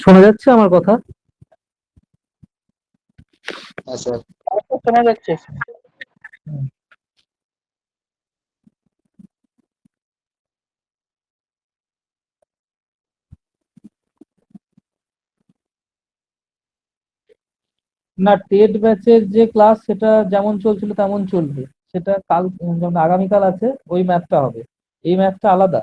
শোনা যাচ্ছে আমার কথা? আচ্ছা, শোনা যাচ্ছে। না, টেট ব্যাচের যে ক্লাস সেটা যেমন চলছিল তেমন চলবে। সেটা কাল, যেমন আগামীকাল আছে ওই ম্যাথটা হবে। এই ম্যাথটা আলাদা।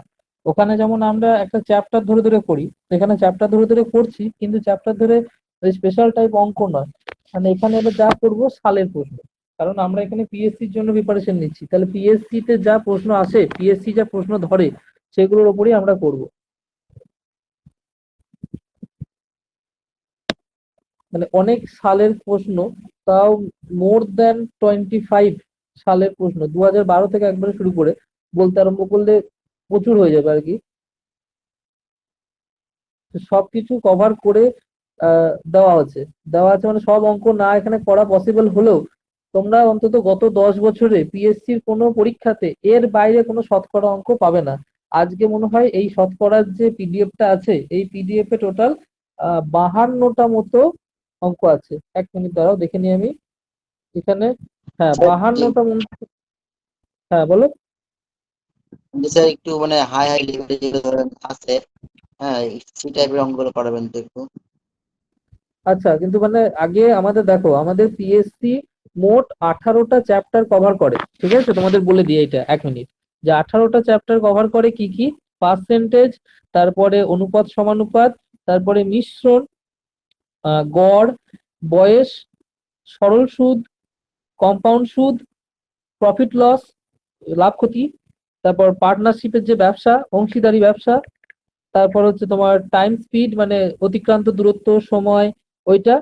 ওখানে যেমন আমরা একটা চ্যাপ্টার ধরে ধরে করি, এখানে চ্যাপ্টার ধরে ধরে করছি, কিন্তু চ্যাপ্টার ধরে স্পেশাল টাইপ অঙ্ক নয়। মানে এখানে এবার যা করবো সালের প্রশ্ন, কারণ আমরা এখানে পিএসসির জন্য প্রিপারেশন নিচ্ছি। তাহলে পিএসসি তে যা প্রশ্ন আসে, পিএসসি যা প্রশ্ন ধরে, সেগুলোর উপরই আমরা করব। মানে অনেক সালের প্রশ্ন, তাও মোর দ্যান 25 সালের প্রশ্ন, 2012 থেকে একবারে শুরু করে বলতে আরম্ভ করলে প্রচুর হয়ে যাবে আর কি। তো সবকিছু কভার করে দেওয়া আছে মানে সব অঙ্ক না এখানে করা পসিবল হলেও তোমরা অন্তত গত 10 বছরে পিএসসির কোনো পরীক্ষাতে এর বাইরে কোনো শতকরা অঙ্ক পাবে না। আজকে মনে হয় এই শতকরার যে পিডিএফটা আছে, এই পিডিএফ এ টোটাল 52টা মতো অঙ্ক আছে। 1 মিনিট দাঁড়াও, দেখে নিই আমি এখানে। হ্যাঁ, স্যার 52টা হ্যাঁ বলো। স্যার একটু মানে হাই হাই লেভেলে যেগুলো ধরেন আছে, হ্যাঁ সেই টাইপের অঙ্কগুলো করাবেন তো একটু। আচ্ছা, কিন্তু মানে আগে আমাদের দেখো, আমাদের পিএসসি মোট 18টা চ্যাপ্টার কভার করে, ঠিক আছে? তোমাদের বলে দিই এটা 1 মিনিট, যে 18টা চ্যাপ্টার কভার করে কি কি: পার্সেন্টেজ, তারপরে অনুপাত সমানুপাত, তারপরে মিশ্রণ, গড়, বয়স, সরল সুদ, কম্পাউন্ড সুদ, প্রফিট লস, লাভ ক্ষতি, তারপর পার্টনারশিপের যে ব্যবসা, অংশীদারি ব্যবসা, তারপর হচ্ছে তোমার টাইম স্পিড মানে অতিক্রান্ত দূরত্ব, সময়, ওইটা।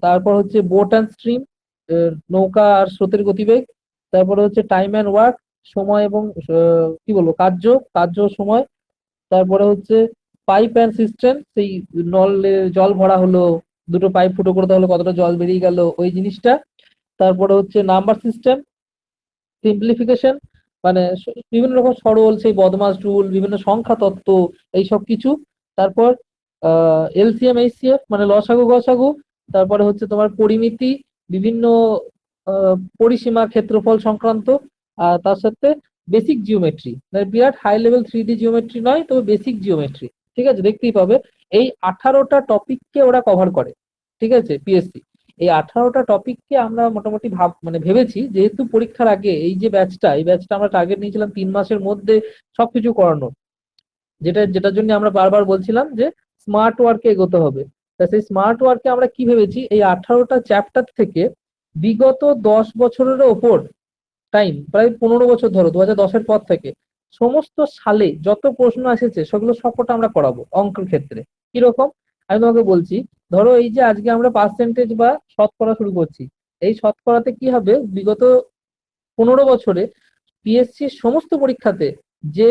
তারপর হচ্ছে বোট অ্যান্ড স্ট্রিম, নৌকা আর স্রোতের গতিবেগ। তারপরে হচ্ছে টাইম অ্যান্ড ওয়ার্ক, সময় এবং কি বলবো, কার্য, কার্য ও সময়। তারপরে হচ্ছে পাইপ অ্যান্ড সিস্টেম, সেই নলে জল ভরা হলো, দুটো পাইপ ফুটো করে দেওয়া হলো, কতটা জল বেরিয়ে গেল, ওই জিনিসটা। তারপরে হচ্ছে নাম্বার সিস্টেম, সিম্পলিফিকেশন, মানে বিভিন্ন রকম সরল সেই বদমাস রুল, বিভিন্ন সংখ্যা তত্ত্ব, এই সব কিছু। তারপর এলসিএম এইচসিএফ মানে লসাগু গসাগু। তারপরে হচ্ছে তোমার পরিমিতি, বিভিন্ন পরিসীমা, ক্ষেত্রফল সংক্রান্ত। আর তার সাথে বেসিক জিওমেট্রি, মানে বিরাট হাই লেভেল 3D জিওমেট্রি নয়, তবে বেসিক জিওমেট্রি। ঠিক আছে, দেখতেই পাবে এই 18টা টপিককে ওরা কভার করে। ঠিক আছে, পিএসসি এই 18টা টপিককে আমরা মোটামুটি মানে ভেবেছি, যেহেতু পরীক্ষার আগে এই ব্যাচটা আমরা টার্গেট নিয়েছিলাম 3 মাসের মধ্যে সবকিছু করানো, যেটার জন্য আমরা বারবার বলছিলাম যে স্মার্ট ওয়ার্কে এগোতে হবে। তা সেই স্মার্ট ওয়ার্কে আমরা কি ভেবেছি, এই 18টা চ্যাপ্টার থেকে বিগত 10 বছরের ওপর টাইম, প্রায় 15 বছর ধরো, 2010-এর পর থেকে সমস্ত সালে যত প্রশ্ন এসেছে সেগুলো সবকটা আমরা করাবো অঙ্কের ক্ষেত্রে। কিরকম, আমি তোমাকে বলছি। ধরো এই যে আজকে আমরা পার্সেন্টেজ বা শতকরা শুরু করছি, এই শতকরাতে কি হবে, বিগত 15 বছরে পিএসসির সমস্ত পরীক্ষাতে যে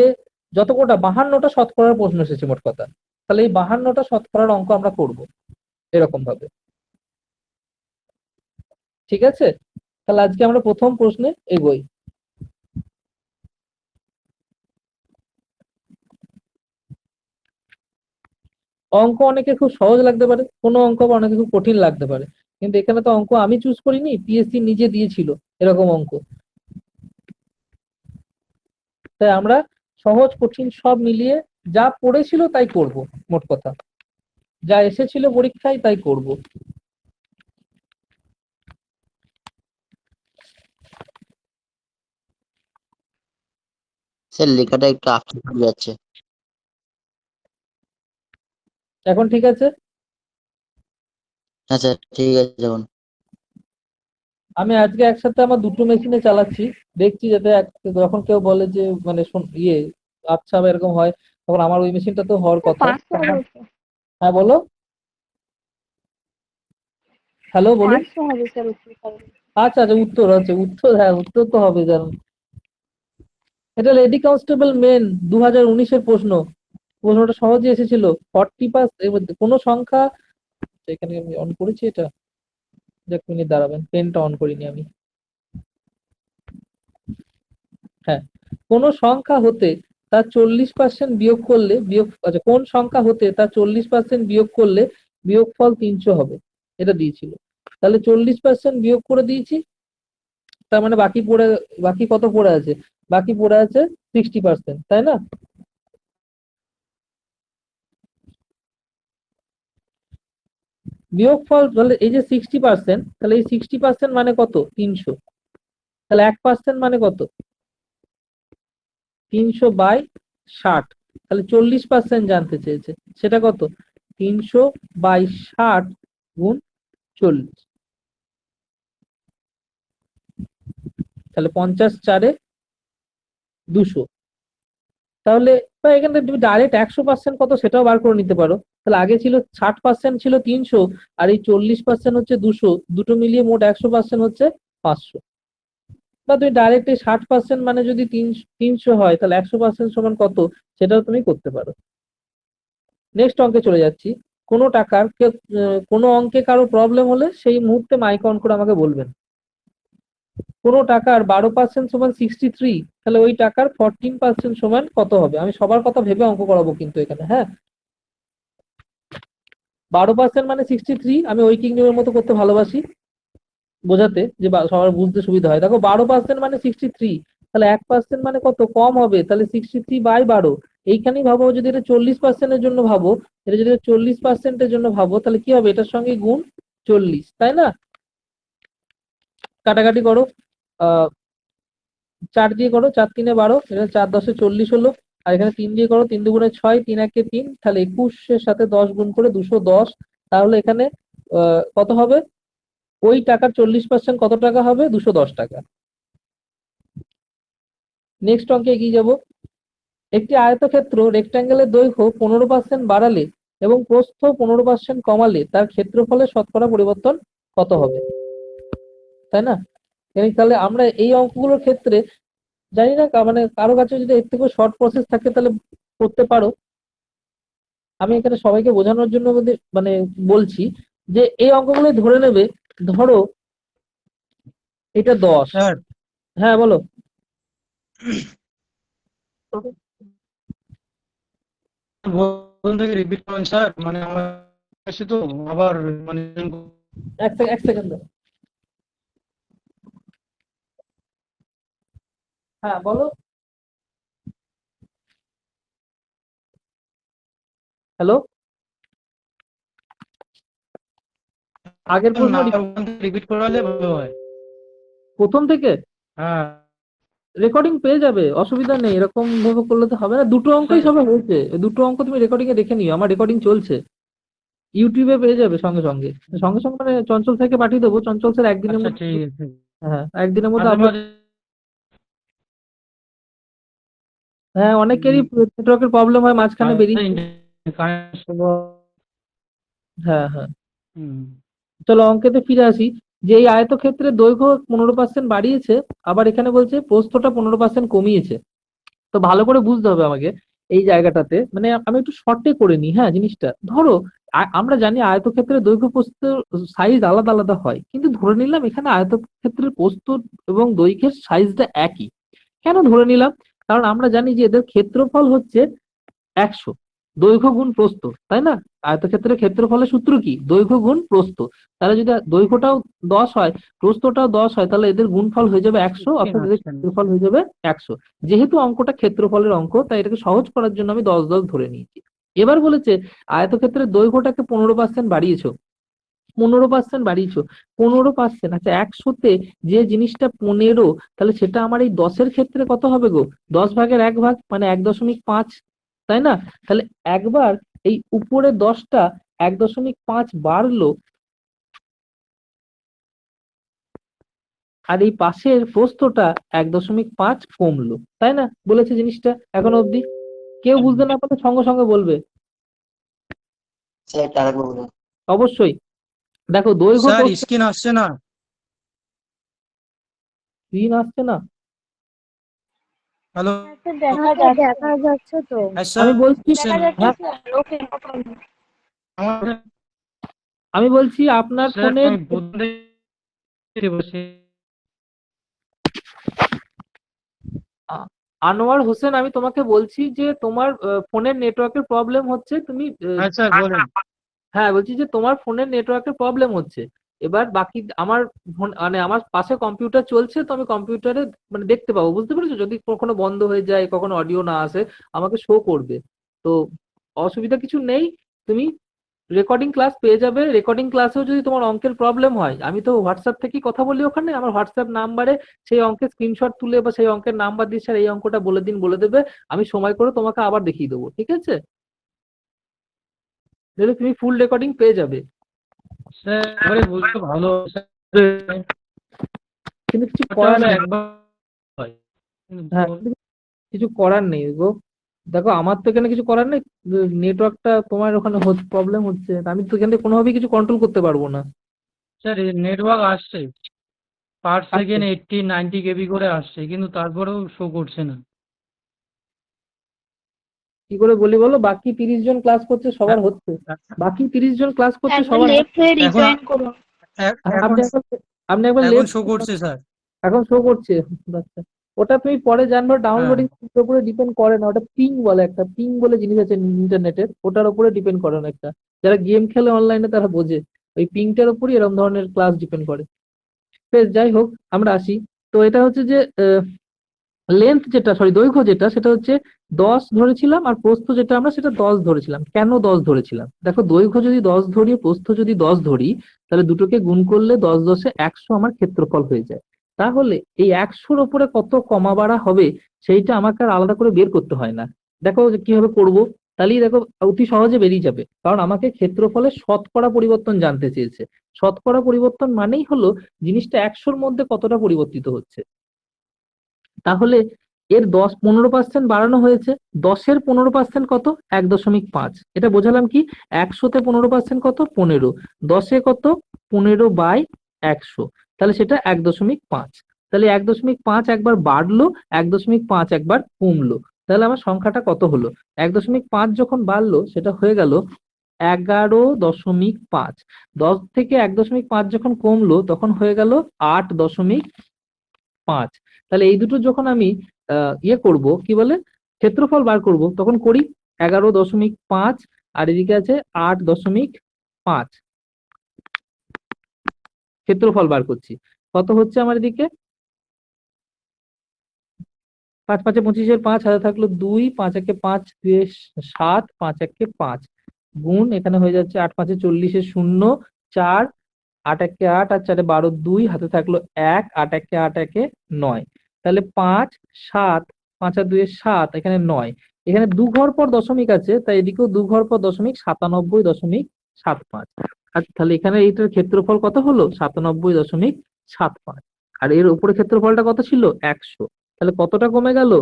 যত কটা 52টা শতকরার প্রশ্ন এসেছে মোট কথা, তাহলে এই 52টা শতকরার অঙ্ক আমরা করব এরকম ভাবে। ঠিক আছে, তাহলে আজকে আমরা প্রথম প্রশ্নে এগোই। অঙ্ক অনেকে খুব সহজ লাগতে পারে, কোনো অঙ্ক আবার অনেকে খুব কঠিন লাগতে পারে, কিন্তু এখানে তো অঙ্ক আমি চুজ করিনি, পিএসসি নিজে দিয়েছিল এরকম অঙ্ক। তাই আমরা সহজ কঠিন সব মিলিয়ে যা পড়েছিল তাই করব, মোট কথা যা এসেছিল পরীক্ষায় তাই করব। স্যার লেখাটা একটু আটকে পড়ে যাচ্ছে। এখন ঠিক আছে? হ্যাঁ স্যার, ঠিক আছে যেমন। আমি আজকে একসাথে আমার দুটো মেশিনে চালাচ্ছি, দেখছি যাতে যখন কেউ বলে যে মানে আচ্ছা বা এরকম হয়, তখন আমার ওই মেশিনটা তো হওয়ার কথা। 500 হবে স্যার। হ্যাঁ বলো, হ্যালো বলুন। 500 হবে স্যার উত্তর পারবে। আচ্ছা আচ্ছা, উত্তর আছে, উত্তর, হ্যাঁ উত্তর তো হবে জানেন। এটা লেডি কনস্টেবল মেন 2019-এর প্রশ্ন। প্রশ্নটা সহজে এসেছিল। 40% কোনো সংখ্যা, এখানে আমি অন করেছি এটা, এক মিনিট দাঁড়াবেন, পেনটা অন করিনি আমি। হ্যাঁ, কোন সংখ্যা হতে তার 40% বিয়োগ করলে আচ্ছা, কোন সংখ্যা হতে তার 40% বিয়োগ করলে বিয়োগফল 300 হবে, এটা দিয়েছিল। তাহলে 40% বিয়োগ করে দিয়েছি, তার মানে বাকি কত পড়ে আছে, বাকি পড়ে আছে 60%, তাই না? বিয়োগফল তাহলে এই যে 60%, তাহলে এই 60% মানে কত, 300। তাহলে 1% মানে কত, 300/60। তাহলে 40% জানতে চেয়েছে, সেটা কত, 300/60 গুণ 40। তাহলে 50×4 = 200। তাহলে বা এখানে তুমি ডাইরেক্ট 100% কত সেটাও বার করে নিতে পারো। তাহলে আগে ছিল 60% ছিল 300, আর এই 40% হচ্ছে 200, দুটো মিলিয়ে মোট 100% হচ্ছে 500। বা তুমি ডাইরেক্ট এই 60% মানে যদি 300 হয়, তাহলে 100% সমান কত, সেটাও তুমি করতে পারো। নেক্সট অঙ্কে চলে যাচ্ছি। কোনো অঙ্কে কারো প্রবলেম হলে সেই মুহূর্তে মাইক অন করে আমাকে বলবেন। কোনো টাকার 12% সমান 63, তাহলে ওই টাকার 14% সমান কত হবে? আমি সবার কথা ভেবে অঙ্ক করাবো কিন্তু এখানে, হ্যাঁ। 12% মানে 63, আমি ঐকিক নিয়মের মতো করতে ভালোবাসি বোঝাতে, যে সবার বুঝতে সুবিধা হয়। দেখো 12% মানে 63, তাহলে 1% মানে কত কম হবে, তাহলে 63/12। এইখানেই ভাবো, যদি এটা 40%-এর জন্য ভাবো, এটা যদি 40%-এর জন্য ভাবো, তাহলে কি হবে, এটার সঙ্গে গুণ 40, তাই না? কাটাকাটি করো, 4 দিয়ে করো, 4×3 = 12, এটা 4×10 = 40 হলো। আর এখানে 3 দিয়ে করো, 3×2 = 6, 3×1 3, তাহলে 21-এর সাথে 10 গুণ করে 210। তাহলে এখানে কত হবে, ওই টাকার 40% কত টাকা হবে, 210 টাকা। নেক্সট অঙ্কে এগিয়ে যাব। একটি আয়তক্ষেত্র রেক্ট্যাঙ্গেলের দৈর্ঘ্য 15% বাড়ালে এবং প্রস্থ 15% কমালে তার ক্ষেত্রফলের শতকরা পরিবর্তন কত হবে, তাই না? তাহলে আমরা এই অঙ্কগুলোর ক্ষেত্রে জানি না, মানে কারো কাছে যদি এর থেকে শর্ট প্রসেস থাকে তাহলে করতে পারো। আমি এখানে সবাইকে বোঝানোর জন্য মানে বলছি যে এই অঙ্কগুলো ধরে নেবে। ধরো এটা 10। স্যার হ্যাঁ বলো। প্রথম থেকে রিপিট করেন স্যার, মানে আমার কাছে তো আবার মানে এক সেকেন্ড দাও। হ্যাঁ বলো। হ্যালো, আগের প্রশ্ন রিপিট করালে ভালো হয়। প্রথম থেকে হ্যাঁ রেকর্ডিং পেয়ে যাবে, অসুবিধা নেই, এরকম ভাবে করলে তো হবে না। দুটো অঙ্কই সবে হয়েছে, এই দুটো অঙ্ক তুমি রেকর্ডিং এ দেখে নিও, আমার রেকর্ডিং চলছে, ইউটিউবে পেয়ে যাবে সঙ্গে সঙ্গে। সঙ্গে সঙ্গে মানে চঞ্চল থেকে পাঠিয়ে দেবো, চঞ্চল স্যার একদিনের আচ্ছা মধ্যে। ঠিক আছে। হ্যাঁ একদিনের মধ্যে মাঝে আপলোড। মাঝে হ্যাঁ অনেকেরই নেটওয়ার্কের প্রবলেম হয়, মাঝখানে বেরিয়ে। হ্যাঁ হ্যাঁ, চলো অঙ্কেতে ফিরে আসি। যে এই আয়তক্ষেত্রের দৈর্ঘ্য 15% বাড়িয়েছে, আবার এখানে বলছে প্রস্থটা 15% কমিয়েছে। তো ভালো করে বুঝতে হবে আমাকে এই জায়গাটাতে, মানে আমি একটু শর্টে করে নিই। হ্যাঁ জিনিসটা ধরো, আমরা জানি আয়তক্ষেত্রের দৈর্ঘ্য প্রস্থ সাইজ আলাদা আলাদা হয়, কিন্তু ধরে নিলাম এখানে আয়তক্ষেত্রের প্রস্থ এবং দৈর্ঘ্যের সাইজটা একই। কেন ধরে নিলাম? কারণ আমরা জানি যে এদের ক্ষেত্রফল হচ্ছে 100, দৈর্ঘ্য গুণ প্রস্থ, তাই না? আয়তক্ষেত্রের ক্ষেত্রফলের সূত্র কি? দৈর্ঘ্য গুণ প্রস্থ। তাহলে যদি দৈর্ঘ্যটাও 10 হয়, প্রস্থটাও 10 হয়, তাহলে এদের গুণফল হয়ে যাবে 100, অর্থাৎ এদের ক্ষেত্রফল হয়ে যাবে 100। যেহেতু অঙ্কটা ক্ষেত্রফলের অঙ্ক, তাই এটাকে সহজ করার জন্য আমি 10 ধরে নিয়েছি। এবার বলেছে আয়তক্ষেত্রের দৈর্ঘ্যটাকে 15% বাড়িয়েছো, 15% বাড়িয়েছো, 15%। আচ্ছা 100-তে যে জিনিসটা 15, তাহলে সেটা আমার এই 10-এর ক্ষেত্রে কত হবে গো? 10/1 মানে 1.5, তাই না? তাহলে একবার এই উপরে 10টা 1.5 বাড়লো, আর এই পাশের প্রস্থটা 1.5 কমলো, তাই না? বলেছে জিনিসটা এখন অবধি। কেউ বুঝতে না পারলে সঙ্গে সঙ্গে বলবে। স্যার তারা বলবো। অবশ্যই। দেখো দৈর্ঘ্য স্যার প্রস্থ। স্ক্রিন আসছে না। স্ক্রিন আসছে না? হ্যালো দেখা যাচ্ছে তো। আমি বলছি। দেখা যাচ্ছে হ্যাঁ স্যার, ওকে। আমার আমি বলছি আপনার স্যার ফোনের। আমি প্রথম থেকে বসে। আনোয়ার হোসেন, আমি তোমাকে বলছি যে তোমার ফোনের নেটওয়ার্কের প্রবলেম হচ্ছে, তুমি হ্যাঁ স্যার বলেন। হ্যাঁ বলছি যে তোমার ফোনের নেটওয়ার্কের প্রবলেম হচ্ছে। এবার বাকি আমার ফোন মানে আমার পাশে কম্পিউটার চলছে, তো আমি কম্পিউটারে মানে দেখতে পাবো, বুঝতে পেরেছো? যদি কখনো বন্ধ হয়ে যায়, কখনো অডিও না আসে, আমাকে শো করবে। তো অসুবিধা কিছু নেই, তুমি রেকর্ডিং ক্লাস পেয়ে যাবে। রেকর্ডিং ক্লাসেও যদি তোমার অঙ্কের প্রবলেম হয়, আমি তো হোয়াটসঅ্যাপ থেকেই কথা বলি, ওখানে আমার হোয়াটসঅ্যাপ নাম্বারে সেই অঙ্কের স্ক্রিনশট তুলে বা সেই অঙ্কের নাম্বার দিয়ে স্যার এই অঙ্কটা বলে দিন বলে দেবে, আমি সময় করে তোমাকে আবার দেখিয়ে দেবো, ঠিক আছে? তাহলে তুমি ফুল রেকর্ডিং পেয়ে যাবে। স্যার এবারে বুঝতে ভালো স্যার, কিন্তু কিছু করার নেই। একবার হয় হ্যাঁ কিন্তু কিছু করার নেই গো। দেখো আমার তো এখানে কিছু করার নেই, নেটওয়ার্কটা তোমার ওখানে প্রবলেম হচ্ছে, আমি তো এখান থেকে কোনোভাবেই কিছু কন্ট্রোল করতে পারবো না। স্যার নেটওয়ার্ক আসছে পার আচ্ছা, সেকেন্ড 80-90 কেবি করে আসছে, কিন্তু তারপরেও শো করছে না। কি করে বলি বলো? বাকি 30 জন ক্লাস করছে, সবার হচ্ছে। বাকি 30 জন ক্লাস করছে, একবার সবার লেফট হয়ে এখন রিজয়েন করুন। এখন আপনি একবার এখন লেফট। শো করছে স্যার। এখন শো করছে। আচ্ছা, ওটা তুমি পরে জানবে, হ্যাঁ ডাউনলোডিং উপরে ডিপেন্ড করে না, ওটা পিং বলে, একটা পিং বলে জিনিস আছে ইন্টারনেটের, ওটার উপরে ডিপেন্ড করে না একটা। যারা গেম খেলে অনলাইনে তারা বোঝে, ওই পিংটার উপরই এরকম ধরনের ক্লাস ডিপেন্ড করে। বেশ যাই হোক, আমরা আসি। তো এটা হচ্ছে যে লেন্থ যেটা, সরি দৈর্ঘ্য যেটা, সেটা হচ্ছে 10 ধরেছিলাম, আর প্রস্থ যেটা আমরা সেটা 10 ধরেছিলাম। কেন 10 ধরেছিলাম? দেখো দৈর্ঘ্য যদি 10 ধরি, প্রস্থ যদি 10 ধরি, তাহলে দুটোকে গুণ করলে 10×10 = 100 আমার ক্ষেত্রফল হয়ে যায়। তাহলে এই 100-র ওপরে কত কমা বাড়া হবে, সেইটা আমাকে আর আলাদা করে বের করতে হয় না। দেখো যে কিভাবে করব, তাহলেই দেখো অতি সহজে বেরিয়ে যাবে। কারণ আমাকে ক্ষেত্রফলের শতকরা পরিবর্তন জানতে চেয়েছে। শতকরা পরিবর্তন মানেই হলো জিনিসটা 100-র মধ্যে কতটা পরিবর্তিত হচ্ছে। তাহলে এর 15% বাড়ানো হয়েছে, 10-এর 15% কত? 1.5। এটা বোঝালাম কি? 100-তে 15% কত? 15। 10-এ কত? 15/100, তাহলে সেটা 1.5। তাহলে 1.5 একবার বাড়লো, 1.5 একবার কমলো, তাহলে আমার সংখ্যাটা কত হলো? 1.5 যখন বাড়লো সেটা হয়ে গেল 11.5। 10 থেকে 1.5 যখন কমলো তখন হয়ে গেল 8.5। তাহলে এই দুটো যখন আমি ইয়ে করব, কি বলে, ক্ষেত্রফল বার করব, তখন করি 11.5 আর এদিকে আছে 8.5। ক্ষেত্রফল বার করছি, কত হচ্ছে আমার এদিকে? 5 5 25, 5 হাতে থাকলো 2, 5 একে 5, 2 7, 5 একে 5, গুণ এখানে হয়ে যাচ্ছে 8 5 40, 0 4, 8 একে 8 আর 4 12, 2 হাতে থাকলো 1, 8 একে 8 একে 9। তাহলে 5 7, 5 আর 2 7, এখানে 9। এখানে দু ঘর পর দশমিক আছে, তাই এদিকেও দু ঘর পর দশমিক, 97.75। আচ্ছা, তাহলে এখানে এইটার ক্ষেত্রফল কত হলো? 97.75। আর এর উপরে ক্ষেত্রফলটা কত ছিল? 100। তাহলে কতটা কমে গেল?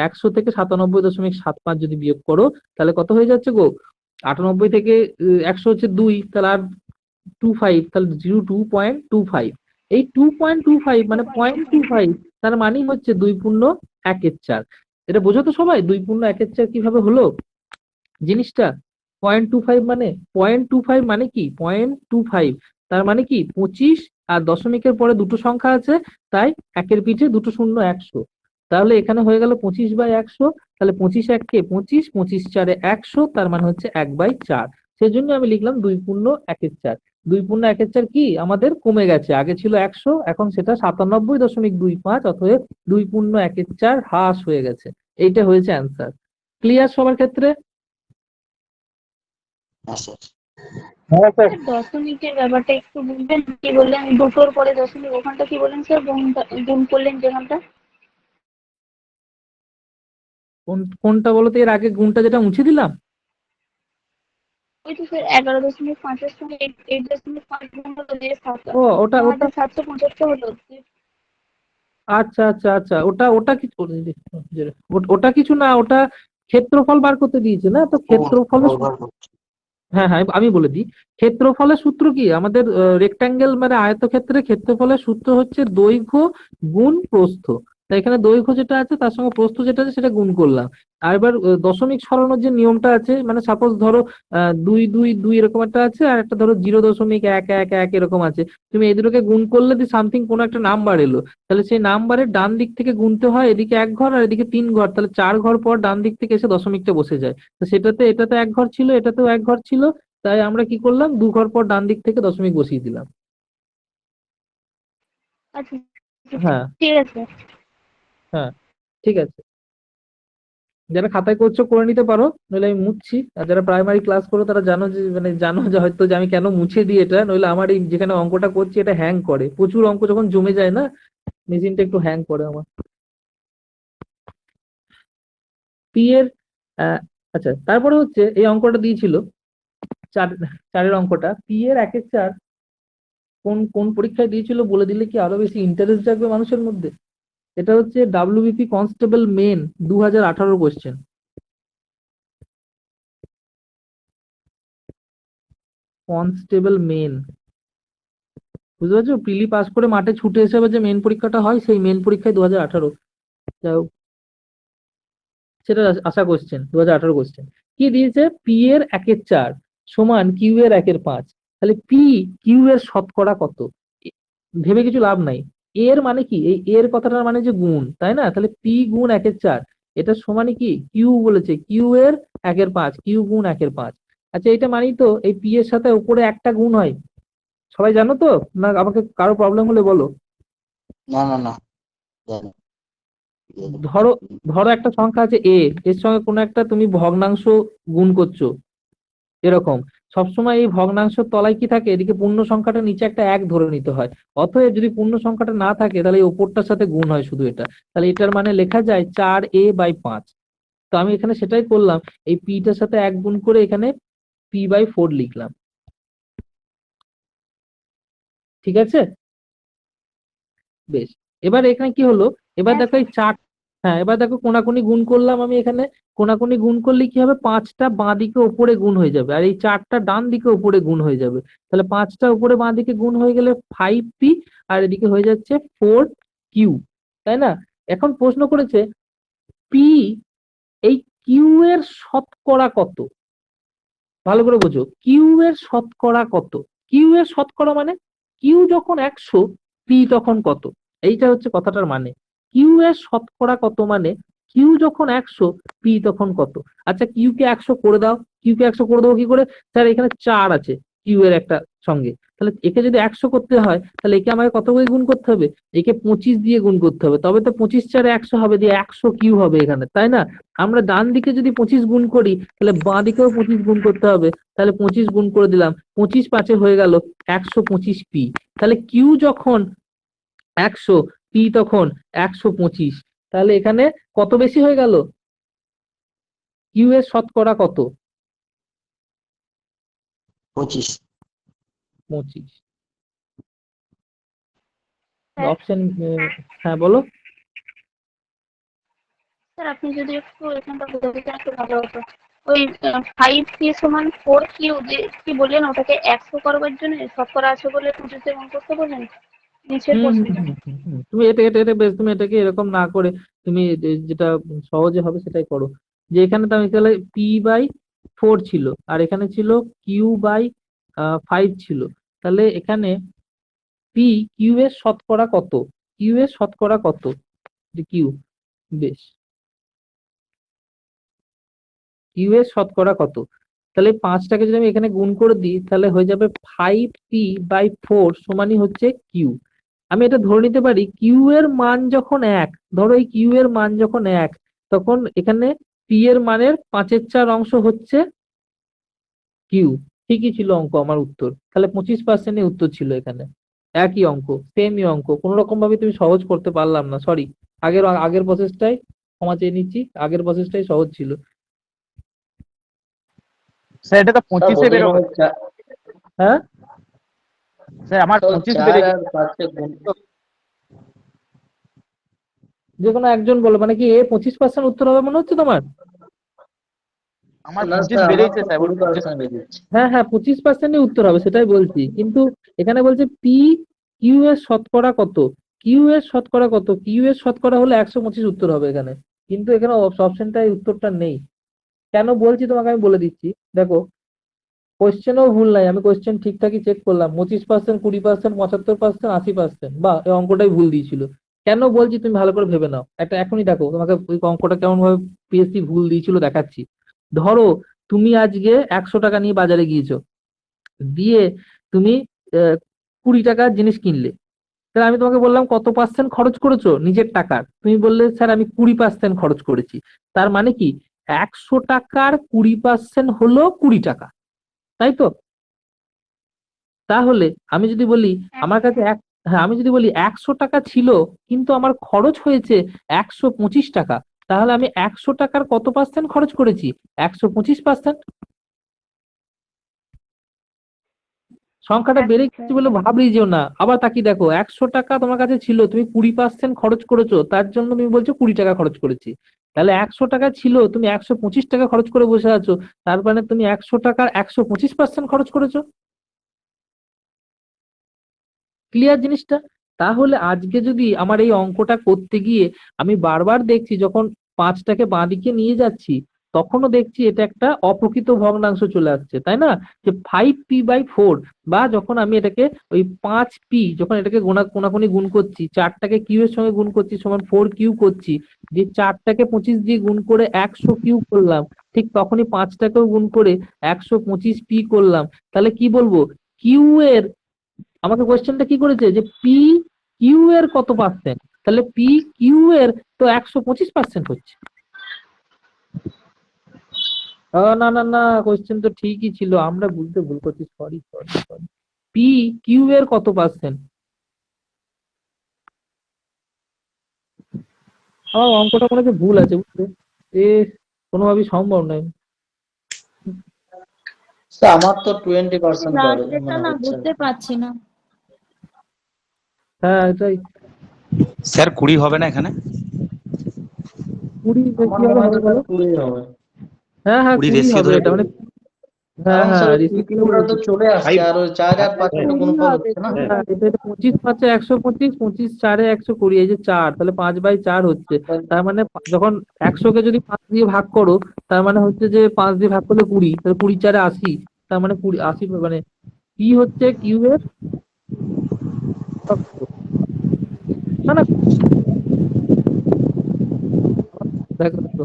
100 থেকে 97.75 যদি বিয়োগ করো, তাহলে কত হয়ে যাচ্ছে গো? 98 থেকে 100 হচ্ছে 2, তাহলে আর 25, তাহলে 2.25। এই 2.25 মানে 0.25, তার মানে হচ্ছে 2.1/4। এটা বোঝো তো সবাই, 2.1/4 কিভাবে হলো জিনিসটা? 0.25 মানে, 0.25 মানে কি, 0.25 তার মানে কি 25, আর দশমিকের পরে দুটো সংখ্যা আছে, তাই একের পিঠে দুটো শূন্য 100। তাহলে এখানে হয়ে গেল 25/100। তাহলে 25 1 25, 25 4 100, তার মানে হচ্ছে 1/4। সেই জন্য আমি লিখলাম 2.1/4। 2.1/4 কি আমাদের কমে গেছে, আগে ছিল 100, এখন সেটা 97.25, অতএব 2.1/4 হ্রাস হয়ে গেছে। এইটা হয়েছে অ্যান্সার। ক্লিয়ার সবার ক্ষেত্রে? হ্যাঁ স্যার। হ্যাঁ স্যার। স্যার, দশমিকের ব্যাপারটা একটু বুঝবেন? কি বললেন দুটোর পরে দশমিক, ওখানটা কি বললেন স্যার? গুণ করলেন যেখানটা? কোনটা বলো তো, এর আগে গুণটা যেটা মুছে দিলাম? ওই তো স্যার 11.5-এর সঙ্গে 8.5 গুণ হলো, দিয়ে ও, ওটা ওটা 9,775 হলো। আচ্ছা আচ্ছা আচ্ছা, ওটা ওটা কিছু, ওটা কিছু না, ওটা ক্ষেত্রফল বার করতে দিয়েছে না, তো গুণ ক্ষেত্রফলের ব্যবহার করছি। হ্যাঁ হ্যাঁ, আমি বলে দিই। ক্ষেত্রফলের সূত্র কি আমাদের? রেক্টাঙ্গেল মানে আয়তক্ষেত্রে ক্ষেত্রফলের সূত্র হচ্ছে দৈর্ঘ্য গুণ প্রস্থ। তাই এখানে দৈর্ঘ্য যেটা আছে তার সঙ্গে প্রস্থ যেটা আছে সেটা গুণ করলাম। আর এবার দশমিক সরানোর যে নিয়মটা আছে, মানে সাপোজ ধরো 2 2 2 এরকম একটা আছে, আর একটা ধরো 0.1 1 1 এরকম আছে। তুমি এই দুটোকে গুণ করলে দি সামথিং কোনো একটা নাম্বার এলো, তাহলে সেই নাম্বারের ডান দিক থেকে গুনতে হয়, এদিকে 1 ঘর আর এদিকে 3 ঘর, তাহলে 4 ঘর পর ডান দিক থেকে এসে দশমিকটা বসে যায়। তো সেটাতে, এটাতে 1 ঘর ছিল, এটাতেও 1 ঘর ছিল, তাই আমরা কি করলাম, 2 ঘর পর ডান দিক থেকে দশমিক বসিয়ে দিলাম। আচ্ছা, হ্যাঁ ঠিক আছে। হ্যাঁ, ঠিক আছে। যারা খাতায় করছো করে নিতে পারো, নইলে আমি মুছছি। আর যারা প্রাইমারি ক্লাস করো তারা জানো যে, মানে জানো যে হয়তো যে আমি কেন মুছে দিই এটা, নইলে আমার এই যেখানে অঙ্কটা করছি এটা হ্যাং করে, প্রচুর অঙ্ক যখন জমে যায় না, মেশিনটা একটু হ্যাং করে আমার। পি এর আহ, আচ্ছা, তারপরে হচ্ছে এই অঙ্কটা দিয়েছিল, চার, চারের অঙ্কটা, পি এর 1/4 কোন কোন পরীক্ষায় দিয়েছিল বলে দিলে কি আরো বেশি ইন্টারেস্ট জাগবে মানুষের মধ্যে। এটা হচ্ছে WBP constable main 2018 question. Constable main, বুঝতে পারছো? প্রিলি পাস করে মাঠে ছুটে এসে আবার যে মেন পরীক্ষাটা হয়, সেই মেন পরীক্ষায় 2018। যাই হোক, সেটা আসা কোশ্চেন, 2018 কোশ্চেন। কি দিয়েছে? পি এর 1/4 সমান কিউ এর 1/5। তাহলে পি, কিউ এর শতকরা কত? ভেবে কিছু লাভ নাই। এর মানে কি, এই এর কথাটার মানে যে গুণ, তাই না? তাহলে পি গুণ 1/4, এটা সমানই কি, কিউ বলেছে, কিউ এর 1/5, কিউ গুণ 1/5। আচ্ছা, এটা মানেই তো এই পি এর সাথে উপরে একটা গুণ হয়, সবাই জানো তো? না আমাকে কারো প্রবলেম হলে বলো। না না না, জানি। ধরো, ধরো একটা সংখ্যা আছে এ, এর সঙ্গে কোনো একটা তুমি ভগ্নাংশ গুণ করছো, এরকম। সবসময় এই ভগ্নাংশের তলায় কি থাকে, এদিকে পূর্ণ সংখ্যাটা নিচে একটা 1 ধরে নিতে হয়। অতএব যদি পূর্ণ সংখ্যাটা না থাকে, তাহলে এই ওপরটার সাথে গুণ হয় শুধু এটা। তাহলে এটার মানে লেখা যায় 4a/5। তো আমি এখানে সেটাই করলাম, এই পিটার সাথে 1 গুণ করে এখানে p/4 লিখলাম। ঠিক আছে, বেশ। এবার এখানে কি হলো, এবার হ্যাঁ দেখো স্যার। এই 4, হ্যাঁ এবার দেখো কোনাকুনি গুণ করলাম আমি এখানে। কোনাকুনি গুণ করলে কি হবে, 5টা বাঁ দিকে উপরে গুণ হয়ে যাবে, আর এই 4টা ডান দিকে উপরে গুণ হয়ে যাবে। তাহলে 5টা উপরে বাঁ দিকে গুণ হয়ে গেলে 5p, আর এদিকে হয়ে যাচ্ছে 4q, তাই না? এখন প্রশ্ন করেছে পি, এই কিউ এর শতকরা কত? ভালো করে বোঝো, কিউ এর শতকরা কত? কিউ এর শতকরা মানে কিউ যখন 100 পি তখন কত, এইটা হচ্ছে কথাটার মানে। কিউ এর শতকরা কত মানে কিউ যখন 100 পি তখন কত। আচ্ছা, কিউ কে 100 করে দাও। কিউ কে 100 করে দেবো কি করে? স্যার এখানে 4 আছে কিউ এর একটা সঙ্গে, তাহলে একে যদি 100 করতে হয় তাহলে একে আমাকে কত করে গুণ করতে হবে? একে 25 দিয়ে গুণ করতে হবে, তবে তো 25 4 100 হবে, দিয়ে 100 কিউ হবে এখানে, তাই না? আমরা ডান দিকে যদি 25 গুণ করি তাহলে বাঁ দিকেও 25 গুণ করতে হবে, তাহলে 25 গুণ করে দিলাম, 25 5 হয়ে গেল 125 পি। তাহলে কিউ যখন 100 পি তখন 125, তাহলে এখানে কত বেশি হয়ে গেল? কিউ এর শতকরা কত? 25। 25। স্যার অপশন, হ্যাঁ বলো। স্যার আপনি যদি একটু এখানটা বুঝে দিতেন একটু ভালো হতো। ওই 5 পি সমান 4 কিউ যে কি বললেন, ওটাকে 100 করবার জন্য শতকরা আছে বলে 25 গুণ করতে বললেন নিচের হুম হুম প্রশ্নটা। হুম হুম হুম। তুমি এটা বেশ, তুমি এটাকে এরকম না করে তুমি যেটা সহজে হবে সেটাই করো। যে এখানে তো আমি তাহলে পি বাই 4 ছিল, আর এখানে ছিল কিউ বাই 5 ছিল, তাহলে এখানে পি কিউ এর শতকরা কত? কিউ এর শতকরা কত? যে কিউ, বেশ, কিউ এর শতকরা কত? তাহলে এই 5টাকে যদি আমি এখানে গুণ করে দিই তাহলে হয়ে যাবে 5p/4 সমানই হচ্ছে কিউ। আমি এটা ধরে নিতে পারি কিউ এর মান যখন 1, ধরো এই কিউ এর মান যখন 1, তখন এখানে পি এর মানের 5/4 অংশ হচ্ছে কিউ। ঠিকই ছিল অঙ্ক, আমার উত্তর তাহলে 25%-ই উত্তর ছিল এখানে। একই অঙ্ক, সেমই অঙ্ক, কোনো রকম ভাবে তুমি সহজ করতে পারলাম না, সরি। আগের আগের প্রসেসটাই ক্ষমা চেয়ে নিচ্ছি, আগের প্রসেসটাই সহজ ছিল। স্যার এটা তো স্যার 25-এ বলতে বেরোবে। হ্যাঁ, স্যার আমার স্যার 25 4 বেরিয়েছে। আর 5 গুণ। যে কোনো একজন বলো, মানে কি এ 25% উত্তর হবে মনে হচ্ছে তোমার? আমার না 25 স্যার, আমার বেরিয়েছে তো স্যার, 20% বেরিয়েছে। হ্যাঁ হ্যাঁ, 25%-ই উত্তর হবে, সেটাই বলছি। কিন্তু এখানে বলছে পি কিউ এর শতকরা কত। কিউ এর শতকরা কত? কিউ এর শতকরা হলে 125 উত্তর হবে এখানে, কিন্তু এখানে অপশনটাই উত্তরটা নেই। কেন বলছি তোমাকে আমি বলে দিচ্ছি। দেখো, কোশ্চেনও ভুল নাই, আমি কোশ্চেন ঠিকঠাকই চেক করলাম, 25%, 20%, 75%, 80%, বা এই অঙ্কটাই ভুল দিয়েছিল। কেন বলছি তুমি ভালো করে ভেবে নাও, একটা এখনই দেখো তোমাকে ওই অঙ্কটা কেমন ভাবে পিএসসি ভুল দিয়েছিল দেখাচ্ছি। ধরো তুমি আজকে 100 টাকা নিয়ে বাজারে গিয়েছো, দিয়ে তুমি 20 টাকার জিনিস কিনলে। তাহলে আমি তোমাকে বললাম কত পার্সেন্ট খরচ করেছো নিজের টাকার, তুমি বললে স্যার আমি 20% খরচ করেছি। তার মানে কি 100 টাকার 20% হলো 20 টাকা, তাই তো? তাহলে আমি যদি বলি আমার কাছে হ্যাঁ, আমি যদি বলি 100 টাকা ছিল কিন্তু আমার খরচ হয়েছে 125 টাকা, তাহলে আমি 100 টাকার কত পার্সেন্ট খরচ করেছি? 125%। সংখ্যাটা বেড়ে গেছে বলে ভাবলি যেও না, আবার তাকিয়ে দেখো 100 টাকা তোমার কাছে ছিল, তুমি 20% খরচ করেছো, তার জন্য তুমি বলছো 20 টাকা খরচ করেছি। তাহলে 100 টাকা ছিল, তুমি 125 টাকা খরচ করে বসে আছো, তার মানে তুমি 100 টাকার 125% খরচ করেছো। ক্লিয়ার জিনিসটা? তাহলে আজকে যদি আমার এই অঙ্কটা করতে গিয়ে আমি বারবার দেখছি যখন 5টাকে বাঁ দিকে নিয়ে যাচ্ছি, তখনও দেখছি এটা একটা অপ্রকৃত ভগ্নাংশ চলে আসছে, তাই না? যে 5p/4, বা যখন আমি এটাকে ওই 5p, যখন এটাকে কোনাকুনি গুণ করছি, 4টাকে কিউ এর সঙ্গে গুণ করছি সমান 4 কিউ করছি, যে 4টাকে 25 দিয়ে গুণ করে 100 কিউ করলাম, ঠিক তখনই 5টাকেও গুণ করে 125p করলাম। তাহলে কি বলবো? কিউ এর, আমাকে কোশ্চেনটা কি করেছে যে পি কিউ এর কত পার্সেন্ট, তাহলে পি কিউ এর তো 125% হচ্ছে। না না না, কোশ্চেন তো ঠিকই ছিল, আমরা বুঝতে ভুল করছি, sorry sorry sorry. P Q এর কত পার্সেন্ট? আমার অঙ্কটা কোনো কিছু ভুল আছে বুঝলে, এ কোনোভাবেই সম্ভব নয়। স্যার আমার তো 20% করে লাস্টেরটা মানে না হচ্ছে। বুঝতে পারছি না। হ্যাঁ এটাই। স্যার 20 হবে না এখানে? 20 আমার কিভাবে মনে হয় হবে তো স্যার বলো? 20 হবে। হ্যাঁ হ্যাঁ 20 20 রেশিও হবে ধরে এটা, মানে হ্যাঁ কারণ হ্যাঁ স্যার রিসিপ্ট ওরা তো চলে আসছে, Five. আর ওই 4 আর 5 তো কোনো ফল হচ্ছে না। হ্যাঁ, এটা 25 5 125, 25 4 120, এই যে 4, তাহলে 5/4 হচ্ছে। তার মানে যখন 100-কে যদি 5 দিয়ে ভাগ করো, তার মানে হচ্ছে যে 5 দিয়ে ভাগ করলে 20, তাহলে 20 4 80, তার মানে 20 80, মানে কি হচ্ছে কিউ এর, না না দেখো দেখো,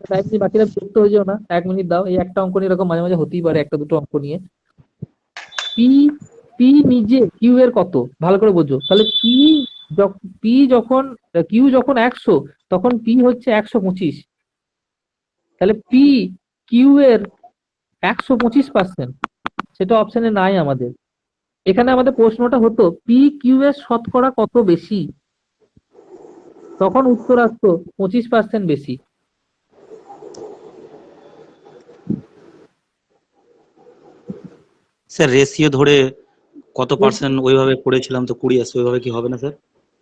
টাইম নিয়ে বাকিরা বিরক্ত হয়ে যাও না, 1 মিনিট দাও, এই একটা অঙ্ক নিয়ে এরকম মাঝে মাঝে হতেই পারে, একটা দুটো অঙ্ক নিয়ে। পি পি নিজে কিউ এর কত, ভালো করে বোঝো তাহলে। পি যখন কিউ যখন 100, তখন পি হচ্ছে 125, তাহলে পি কিউ এর 125%, সেটা অপশনে নাই আমাদের। এখানে আমাদের প্রশ্নটা হতো পি কিউ এর শতকরা কত বেশি, তখন উত্তর আসতো 25% বেশি। স্যার রেশিও ধরে কত পার্সেন্ট ওইভাবে করেছিলাম, তো 20 আসছে, ওইভাবে কি হবে না স্যার?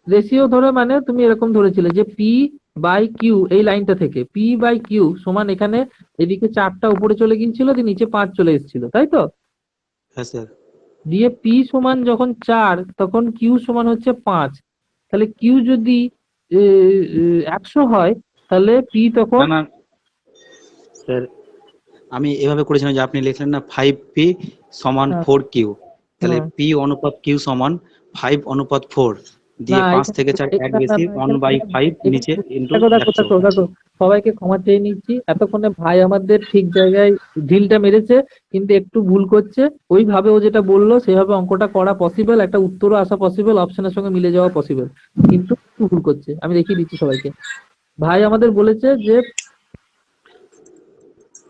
রেশিও ধরে মানে তুমি এরকম ধরেছিলে যে পি বাই কিউ, এই লাইনটা থেকে পি বাই কিউ সমান, এখানে এদিকে 4টা উপরে চলে গিয়েছিল, দিয়ে নিচে 5 চলে এসেছিল, তাই তো? হ্যাঁ স্যার। দিয়ে পি সমান যখন 4, তখন কিউ সমান হচ্ছে 5, তাহলে কিউ যদি 100 হয়, তাহলে পি তখন, না না স্যার, আমি এভাবে করেছিলাম যে আপনি লিখলেন না 5p সমান হ্যাঁ 4q, তাহলে হ্যাঁ, p অনুপাত q সমান 5 অনুপাত 4, না দিয়ে 5 এখানে থেকে 4 এক না না বেশি না, 1/5 এখানে নিচে ইন্টু দেখো দেখো 100। দেখো দেখো, সবাইকে ক্ষমা চেয়ে নিচ্ছি, এতক্ষণে ভাই আমাদের ঠিক জায়গায় ঢিলটা মেরেছে, কিন্তু একটু ভুল করছে। ওইভাবে ও যেটা বললো সেভাবে অঙ্কটা করা পসিবল, একটা উত্তরও আসা পসিবল, অপশনের সঙ্গে মিলে যাওয়া পসিবল, কিন্তু একটু ভুল করছে। আমি দেখিয়ে দিচ্ছি সবাইকে। ভাই আমাদের বলেছে যে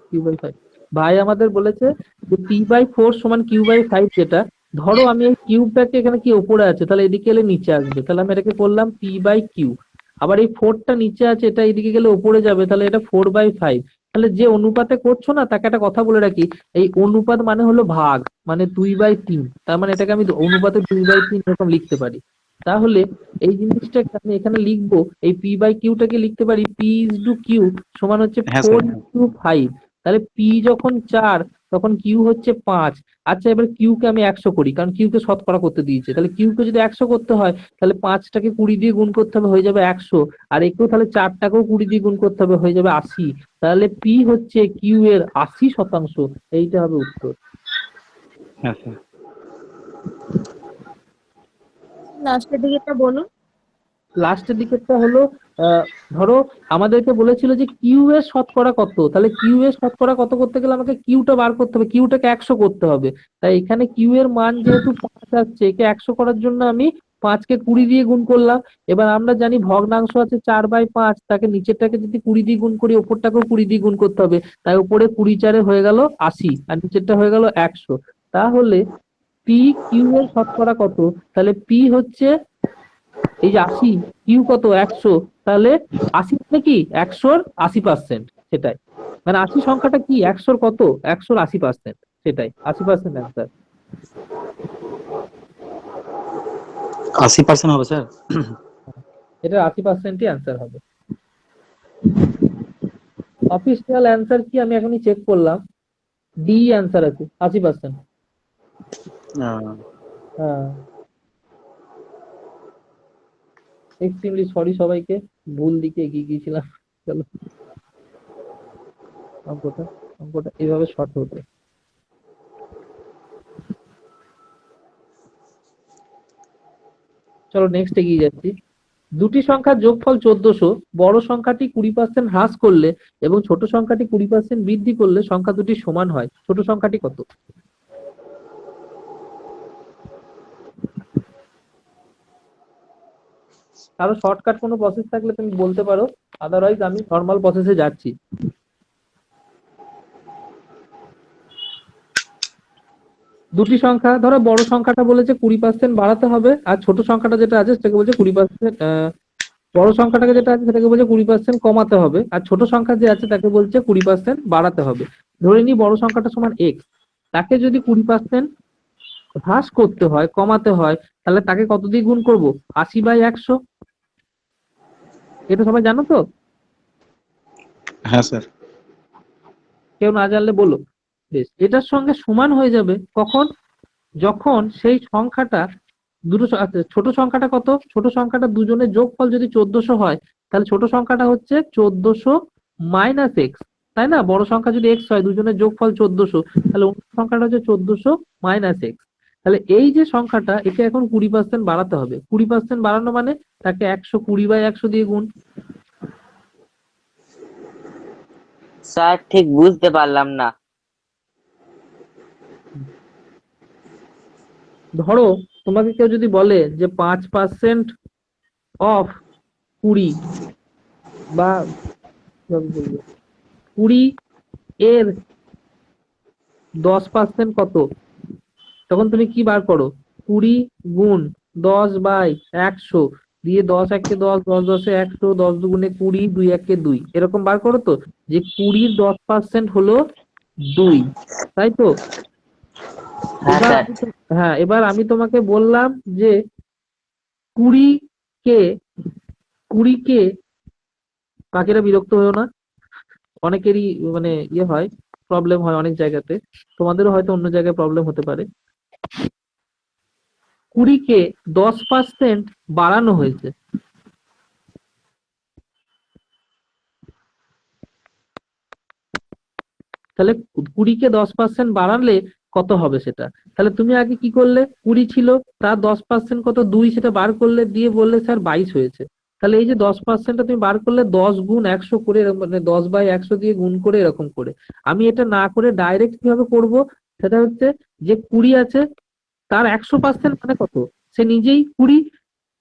Q/5, ভাই আমাদের বলেছে যে P/4 সমান Q/5, যেটা ধরো আমি এই কিউবটাকে, এখানে কি উপরে আছে, তাহলে এদিকে এলে নিচে আসবে, তাহলে আমি এটাকে করলাম P/Q। আবার এই 4টা নিচে আছে, এটা এদিকে গেলে উপরে যাবে, তাহলে এটা 4/5। তাহলে যে অনুপাতে করছো না, তাকে একটা কথা বলে রাখি, এই অনুপাত মানে হলো ভাগ, মানে 2/3, তার মানে এটাকে আমি অনুপাতে 2/3 এরকম লিখতে পারি। তাহলে এই জিনিসটাকে আমি এখানে লিখবো, এই P/Qটাকে লিখতে পারি P/Q সমান হচ্ছে হ্যাঁ স্যার। 4/5। তাহলে পি যখন 4, তখন কিউ হচ্ছে 5। আচ্ছা, এবার কিউ কে আমি 100 করি, কারণ কিউ কে শতকরা করতে দিয়েছে, তাহলে কিউ কে যদি 100 করতে হয়, তাহলে 5টাকে 20 দিয়ে গুণ করতে হবে, হয়ে যাবে 100। আর একেও তাহলে 4টাকেও 20 দিয়ে গুণ করতে হবে, হয়ে যাবে 80। তাহলে পি হচ্ছে কিউ এর 80%, এইটা হবে উত্তর। হ্যাঁ স্যার। লাস্টের দিকেটা বলুন। লাস্টের দিকেরটা হলো, ধরো আমাদেরকে বলেছিল যে কিউ এর শতকরা কত, তাহলে কিউ এর শতকরা কত করতে গেলে আমাকে কিউটা বার করতে হবে, কিউটাকে 100 করতে হবে। তাই এখানে কিউ এর মান যেহেতু 5 আসছে, একে 100 করার জন্য আমি 5কে 20 দিয়ে গুণ করলাম। এবার আমরা জানি ভগ্নাংশ আছে 4/5, তাকে নিচেরটাকে যদি 20 দিয়ে গুণ করি, ওপরটাকেও 20 দিয়ে গুণ করতে হবে, তাই উপরে 20 4 হয়ে গেল 80, আর নিচেরটা হয়ে গেল 100। তাহলে পি কিউ এর শতকরা কত, তাহলে পি হচ্ছে এই যে 80, কিউ কত 100, তাহলে 80 মানে কি 100-র 80%, সেটাই। মানে 80 সংখ্যাটা কি 100-র কত, 100-র 80%, সেটাই 80% অ্যান্সার। 80% হবে স্যার? এটা 80%ই অ্যান্সার হবে। অফিসিয়াল অ্যান্সার কি আমি এখনই চেক করলাম, ডি অ্যান্সার আছে 80%। হ্যাঁ, এক্সট্রিমলি সরি সবাইকে, ভুল দিকে এগিয়ে গিয়েছিলাম। চলো, অঙ্কটা অঙ্কটা এভাবে শর্ট হতো। চলো নেক্সট এগিয়ে যাচ্ছি। দুটি সংখ্যার যোগফল 1400, বড় সংখ্যাটি 20% হ্রাস করলে এবং ছোট সংখ্যাটি 20% বৃদ্ধি করলে সংখ্যা দুটি সমান হয়, ছোট সংখ্যাটি কত? কারো শর্টকাট কোনো প্রসেস থাকলে তুমি বলতে পারো, আদারওয়াইজ আমি নর্মাল প্রসেসে যাচ্ছি। দুটি সংখ্যা, ধরো বড় সংখ্যাটা বলেছে 20% বাড়াতে হবে, আর ছোট সংখ্যাটা যেটা আছে সেটাকে বলছে 20%, বড় সংখ্যাটাকে যেটা আছে সেটাকে বলছে 20% কমাতে হবে, আর ছোট সংখ্যা যে আছে তাকে বলছে 20% বাড়াতে হবে। ধরে নিই বড় সংখ্যাটা সমান এক্স, তাকে যদি 20% হ্রাস করতে হয়, কমাতে হয়, তাহলে তাকে কত দিয়ে গুণ করব, 80/100। এটা সবাই জানো তো? হ্যাঁ স্যার। কেউ না জানলে বলো, বেশ, এটার সঙ্গে সমান হয়ে যাবে কখন? যখন সেই সংখ্যাটা আচ্ছা, ছোট সংখ্যাটা কত? ছোট সংখ্যাটা দুজনের যোগফল যদি 1400 হয়, তাহলে ছোট সংখ্যাটা হচ্ছে 1400 মাইনাস এক্স, তাই না? বড় সংখ্যা যদি এক্স হয়, দুজনের যোগফল 1400, তাহলে অন্য সংখ্যাটা হচ্ছে 1400 মাইনাস এক্স। তাহলে এই যে সংখ্যাটা, এটা এখন 20% বাড়াতে হবে। 20% বাড়ানো মানে তাকে 120/100 দিয়ে গুণ। স্যার ঠিক বুঝতে পারলাম না। ধরো তোমাকে কেউ যদি বলে যে 5% অফ 20, বা কিভাবে বলবো, 20 এর 10% কত, তখন তুমি কি বার করো? 20 গুণ 10/100 দিয়ে 10 একে 10, 10 10 100, 10 দুগুণে 20, 2 একে 2, এরকম বার করো তো, যে 20 10% হলো 2, তাই তো? হ্যাঁ এবার স্যার। হ্যাঁ, এবার আমি তোমাকে বললাম যে 20 কে 20 কে, বাকিরা বিরক্ত হয়েও না, অনেকেরই মানে ইয়ে হয়, প্রবলেম হয় অনেক জায়গাতে, তোমাদেরও হয়তো অন্য জায়গায় প্রবলেম হতে পারে। 20 কে 10% বাড়ানো হয়েছে, তাহলে 20 কে 10% বাড়ালে কত হবে সেটা? তাহলে তুমি আগে কি করলে? 20 ছিল, তার 10% কত? 2, সেটা বার করলে, দিয়ে বললে স্যার 22 হয়েছে। তাহলে এই যে 10%টা তুমি বার করলে 10 গুণ 100 করে, মানে 10/100 দিয়ে গুণ করে, এরকম করে। আমি এটা না করে ডাইরেক্ট কিভাবে করব? সেটা হচ্ছে যে 20 আছে, তার 100% মানে কত? সে নিজেই 20,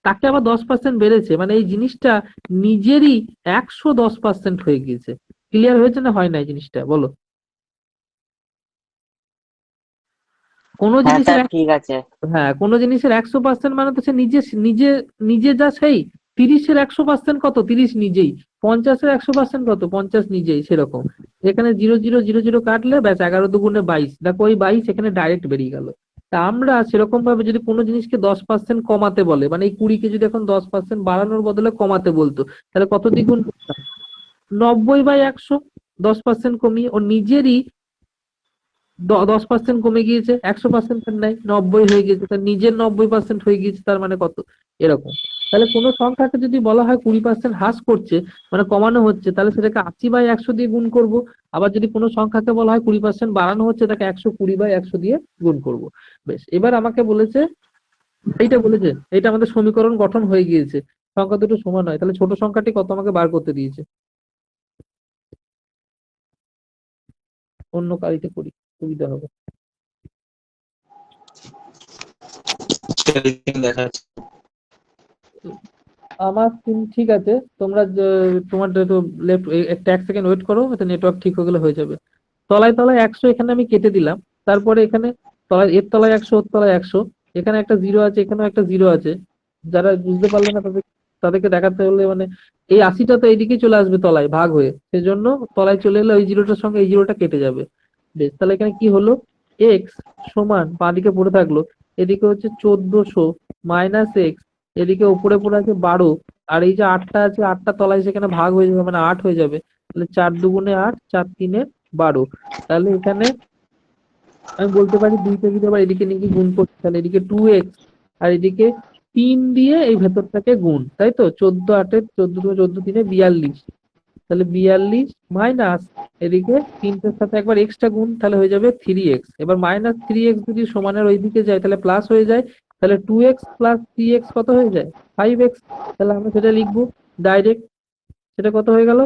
তাকে আবার 10% বেড়েছে, মানে এই জিনিসটা নিজেরই 110% হয়ে গিয়েছে। ক্লিয়ার হয়েছে না হয় না এই জিনিসটা, বলো? কোনো হ্যাঁ জিনিসের স্যার ঠিক আছে। হ্যাঁ, কোনো জিনিসের 100% মানে তো সে নিজে নিজে নিজে যা সেই। 30-এর 100% কত? 30 নিজেই। 50-এর 100% কত? 50 নিজেই, সেরকম। এখানে 0 0 0 0 কাটলে ব্যাস, 11 দুগুণে 22, দেখো ওই 22 এখানে ডাইরেক্ট বেরিয়ে গেল। তা আমরা সেরকম ভাবে যদি কোনো জিনিসকে 10% কমাতে বলে, মানে এই 20 কে যদি এখন 10% বাড়ানোর বদলে কমাতে বলতো, তাহলে কত দ্বিগুণ করতাম? 90/100। 10% কমিয়ে ও নিজেরই 10% কমে গিয়েছে, 100% নাই, 90 হয়ে গিয়েছে, তার নিজের 90% হয়ে গিয়েছে, তার মানে কত? এরকম। তাহলে কোনো সংখ্যাকে যদি বলা হয় 20% হ্রাস করছে, মানে কমানো হচ্ছে, তাহলে সেটাকে 80/100 দিয়ে গুণ করব। আবার যদি কোনো সংখ্যাকে বলা হয় 20% বাড়ানো হচ্ছে, তাকে 120/100 দিয়ে গুণ করব। বেশ, এবার আমাকে বলেছে, এইটা আমাদের সমীকরণ গঠন হয়ে গিয়েছে, সংখ্যা দুটো সমান হয়, তাহলে ছোট সংখ্যাটি কত আমাকে বার করতে দিয়েছে। অন্য কারিতে করি, সুবিধা হবে। দেখা যাচ্ছে। আমার স্ক্রিন ঠিক আছে, তোমরা তোমার একটু লেফট, একটা 1 সেকেন্ড ওয়েট করো, এটা নেটওয়ার্ক ঠিক হয়ে গেলে হয়ে যাবে। তলায় তলায় 100 এখানে আমি কেটে দিলাম, তারপরে এখানে তলায়, এর তলায় 100, ওর তলায় 100, এখানে একটা জিরো আছে, এখানেও একটা জিরো আছে। যারা বুঝতে পারলে না তাদেরকে দেখাতে হলে, মানে এই 80টা তো এইদিকে চলে আসবে তলায় ভাগ হয়ে, সেজন্য তলায় চলে এলে ওই জিরোটার সঙ্গে এই জিরোটা কেটে যাবে। বেশ, তাহলে এখানে কি হলো? এক্স সমান, বাঁ দিকে পড়ে থাকলো, এদিকে হচ্ছে 1400 মাইনাস এক্স, এদিকে উপরে পড়ে আছে 12, আর এই যে 8টা আছে, 8টা তলায় সেখানে ভাগ হয়ে যাবে, মানে 8 হয়ে যাবে। তাহলে 4 দুগুণে 8, 4 তিনে 12। তাহলে এখানে আমি বলতে পারি 2টা যদি আবার এদিকে নিয়ে গিয়ে গুণ করছি, তাহলে এদিকে 2x, আর এদিকে 3 দিয়ে এই ভেতরটাকে গুণ, তাই তো? 14 8 14 42, তাহলে 42 মাইনাস এদিকে 3টার সাথে একবার এক্সট্রা গুণ, তাহলে হয়ে যাবে 3x। এবার মাইনাস 3x যদি সমানের ওইদিকে যায়, তাহলে প্লাস হয়ে যায়, তাহলে 2x প্লাস 3x কত হয়ে যায়? 5x। তাহলে আমরা সেটা লিখবো ডাইরেক্ট, সেটা কত হয়ে গেল?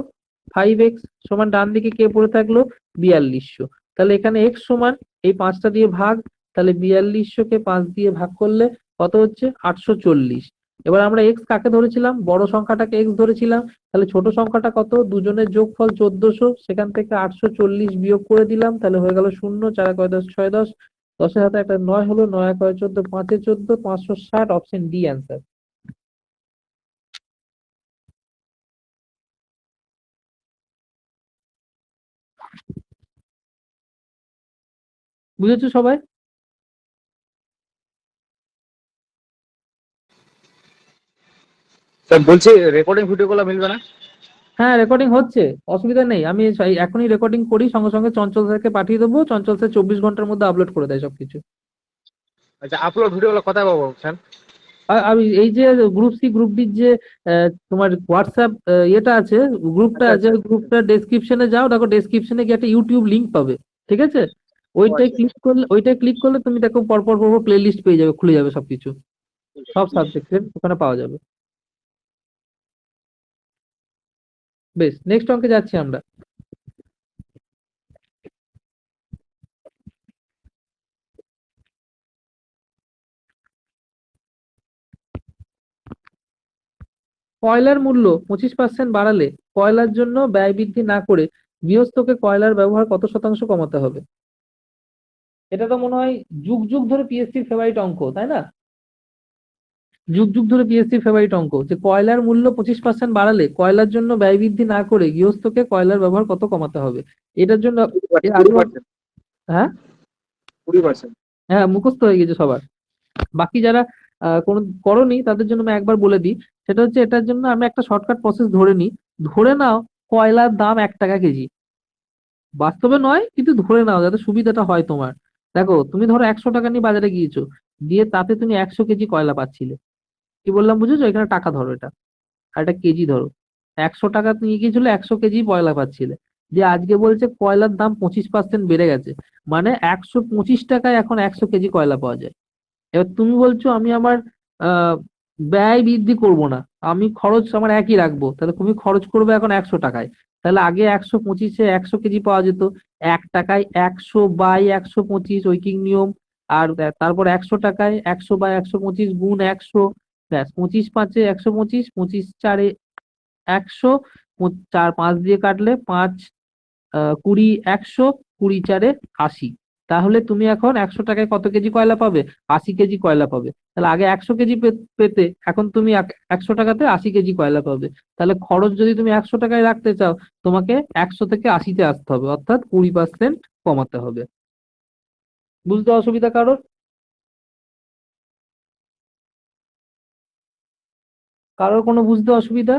5x সমান, ডান দিকে কে পড়ে থাকলো? 4200। তাহলে এখানে x সমান, এই 5টা দিয়ে ভাগ, তাহলে 4200 কে 5 দিয়ে ভাগ করলে কত হচ্ছে? 840। এবার আমরা x কাকে ধরেছিলাম? বড় সংখ্যাটাকে x ধরেছিলাম, তাহলে ছোট সংখ্যাটা কত? দুজনের যোগফল 1400, সেখান থেকে 840 বিয়োগ করে দিলাম, তাহলে হয়ে গেল 0, 4 কয় 10, 6 10, 10-এর হাতে একটা 9 হলো, 9 কয় 14, 5 14, 560, অপশন ডি অ্যান্সার। বুঝেছো সবাই? স্যার বলছি রেকর্ডিং ভিডিওগুলো মিলবে না? হ্যাঁ, রেকর্ডিং হচ্ছে, অসুবিধা নেই। আমি এখনই রেকর্ডিং করি, সঙ্গে সঙ্গে চঞ্চল স্যারকে পাঠিয়ে দেবো, চঞ্চল স্যার 24 ঘন্টার মধ্যে আপলোড করে দেয় সবকিছু। আচ্ছা, আপলোড ভিডিওগুলো কোথায় পাবো স্যার? আর আমি এই যে গ্রুপ সি গ্রুপ ডির যে তোমার হোয়াটসঅ্যাপ ইয়েটা আছে, গ্রুপটা আচ্ছা আছে, আচ্ছা। ওই গ্রুপটা ডেসক্রিপশনে যাও, দেখো ডেসক্রিপশনে গিয়ে একটা ইউটিউব লিংক পাবে, ঠিক আছে? ও আচ্ছা। ওইটাই ক্লিক করলে তুমি দেখো পরপর পরপর প্লে লিস্ট পেয়ে যাবে, খুলে যাবে সবকিছু, ঠিক সব আছে। সাবজেক্টের ওখানে পাওয়া যাবে। বেশ, নেক্সট অঙ্কে যাচ্ছি আমরা। কয়লার মূল্য 25% বাড়ালে কয়লার জন্য ব্যয় বৃদ্ধি না করে গৃহস্থকে কয়লার ব্যবহার কত শতাংশ কমাতে হবে? এটা তো মনে হয় যুগ যুগ ধরে পিএসসির ফেভারিট অঙ্ক, তাই না? যুগ যুগ ধরে পিএসসির ফেভারিট অঙ্ক, যে কয়লার মূল্য 25% বাড়ালে কয়লার জন্য ব্যয় বৃদ্ধি না করে গৃহস্থকে কয়লার ব্যবহার কত কমাতে হবে। এটার জন্য এর আগে 20%। হ্যাঁ 20%। হ্যাঁ, মুখস্থ হয়ে গেছে সবার। বাকি যারা কোনো করনি তাদের জন্য আমি একবার বলে দিই। সেটা হচ্ছে, এটার জন্য আমি একটা শর্টকাট প্রসেস ধরে নিই। ধরে নাও কয়লার দাম 1 টাকা কেজি, বাস্তবে নয় কিন্তু ধরে নাও যাতে সুবিধাটা হয় তোমার। দেখো, তুমি ধরো 100 টাকা নিয়ে বাজারে গিয়েছো, দিয়ে তাতে তুমি 100 কেজি কয়লা পাচ্ছিলে। কি বললাম বুঝেছো? এখানে টাকা ধরো এটা, আর এটা কেজি ধরো। 100 টাকা নিয়ে গিয়েছিল, 100 কেজি কয়লা পাচ্ছিলে। যে আজকে বলছে কয়লার দাম 25% বেড়ে গেছে, মানে 125 টাকায় এখন 100 কেজি কয়লা পাওয়া যায়। এবার তুমি বলছো আমি আমার আহ ব্যয় বৃদ্ধি করব না, আমি খরচ আমার একই রাখবো, তাহলে তুমি খরচ করবে এখন 100 টাকায়। তাহলে আগে 125-এ 100 কেজি পাওয়া যেত, 1 টাকায় 100/125 ঐকিক নিয়ম। আর তারপর 100 টাকায় 100/125 গুণ 100, ব্যাস 25×5 125, 25×4 100, 4 5 দিয়ে কাটলে 5, 20 100, 20×4 80। তাহলে তুমি এখন 100 টাকায় কত কেজি কয়লা পাবে? 80 কেজি কয়লা পাবে। তাহলে আগে 100 কেজি পেতে, এখন তুমি 100 টাকাতে 80 কেজি কয়লা পাবে। তাহলে খরচ যদি তুমি 100 টাকায় রাখতে চাও, তোমাকে 100 থেকে 80-তে আসতে হবে, অর্থাৎ 20% কমাতে হবে। বুঝতে অসুবিধা কারোর? কারোর কোনো বুঝতে অসুবিধা?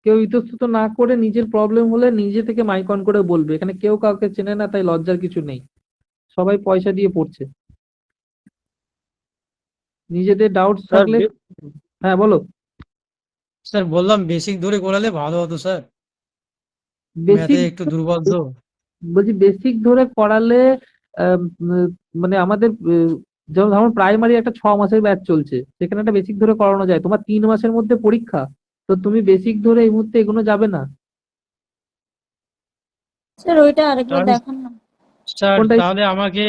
কেউ ইতস্তত না করে নিজের প্রবলেম হলে নিজে থেকে মাইক অন করে বলবে, এখানে কেউ কাউকে চেনে না, তাই লজ্জার কিছু নেই। সবাই পয়সা দিয়ে পড়ছে। নিজেদের ডাউটস স্যার থাকলে। হ্যাঁ, বলো। স্যার বললাম বেসিক ধরে করালে ভালো হতো স্যার, ম্যাথে বেসিক, একটু দুর্বল তো। বলছি বেসিক ধরে করালে আম, উম, মানে আমাদের যেমন ধরুন প্রাইমারি একটা 6 মাসের ব্যাচ চলছে, সেখানে একটা বেসিক ধরে করানো যায়। তোমার 3 মাসের মধ্যে পরীক্ষা, তো তুমি বেসিক ধরে এই মুহূর্তে এগোনো যাবে না। স্যার ওইটা আরেকবার তাহলে দেখান না, স্যার কোনটাই? তাহলে আমাকে,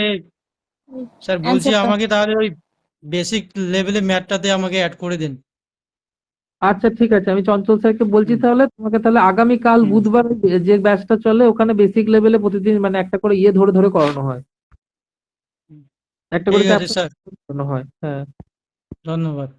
ওই স্যার বলছি অ্যান্সারটা। আমাকে তাহলে ওই বেসিক লেভেলে ম্যাথটাতে আমাকে অ্যাড করে দিন। আচ্ছা, ঠিক আছে, আমি চঞ্চল স্যারকে বলছি। হুম তাহলে তোমাকে তাহলে আগামীকাল হুম। বুধবার যে ব্যাচটা চলে ওখানে বেসিক লেভেলে প্রতিদিন মানে একটা করে ইয়ে ধরে ধরে করানো হয়, হুম। একটা করে ঠিক আছে চ্যাপ্টার স্যার, করানো হয়। হ্যাঁ ধন্যবাদ।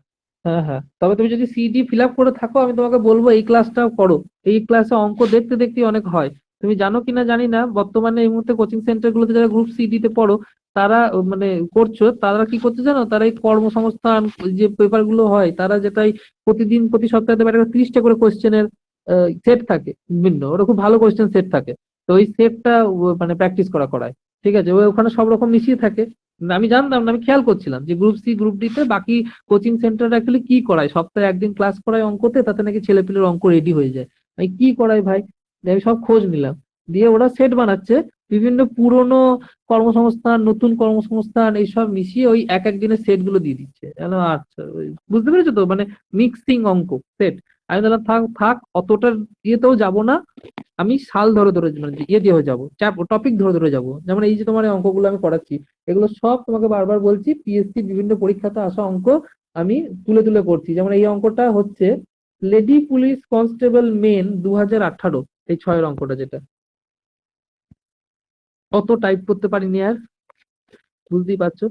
হ্যাঁ হ্যাঁ, তবে তুমি যদি সিডি ফিল আপ করে থাকো, আমি তোমাকে বলবো এই ক্লাসটাও করো। এই ক্লাসে অঙ্ক দেখতে দেখতে অনেক হয়। তুমি জানো কিনা জানি না, বর্তমানে এই মুহূর্তে কোচিং সেন্টার গুলোতে যারা গ্রুপ সিডি তে পড়ো, তারা মানে করছো, তারা কি করছে জানো? তারা এই কর্মসংস্থান যে পেপার গুলো হয়, তারা যেটাই প্রতিদিন প্রতি সপ্তাহে একটা 30টা করে কোশ্চেনের সেট থাকে বিভিন্ন, ওরা খুব ভালো কোশ্চেন সেট থাকে। তো ওই সেটটা মানে প্র্যাকটিস করায়। ঠিক আছে, ওখানে সব রকম মিশিয়ে থাকে। আমি জানতাম না, আমি খেয়াল করছিলাম যে গ্রুপ সি গ্রুপ ডি তে বাকি কোচিং সেন্টার অ্যাকচুয়ালি কি করায়, সপ্তাহে একদিন ক্লাস করায় অঙ্কতে, তাতে নাকি ছেলেপিলের অঙ্ক রেডি হয়ে যায়। আমি কি করায় ভাই, দিয়ে আমি সব খোঁজ নিলাম। দিয়ে ওরা সেট বানাচ্ছে, বিভিন্ন পুরনো কর্মসংস্থান, নতুন কর্মসংস্থান এইসব মিশিয়ে ওই এক এক দিনের সেট গুলো দিয়ে দিচ্ছে। আচ্ছা, বুঝতে পেরেছো তো, মানে মিক্সিং অঙ্ক সেট। আমি বললাম থাক থাক, অতটা ইয়েতেও যাব না। আমি সাল ধরে ধরে মানে ইয়ে দিয়ে হয়ে যাবো, টপিক ধরে ধরে যাবো। যেমন এই যে তোমার এই অঙ্কগুলো আমি করাচ্ছি, এগুলো সব তোমাকে বারবার বলছি পিএসসি বিভিন্ন পরীক্ষাতে আসা অঙ্ক আমি তুলে তুলে করছি। যেমন এই অঙ্কটা হচ্ছে লেডি পুলিশ কনস্টেবল মেন 2018, এই 6-এর অঙ্কটা যেটা। অত টাইপ করতে পারিনি আর, বুঝতেই পারছো।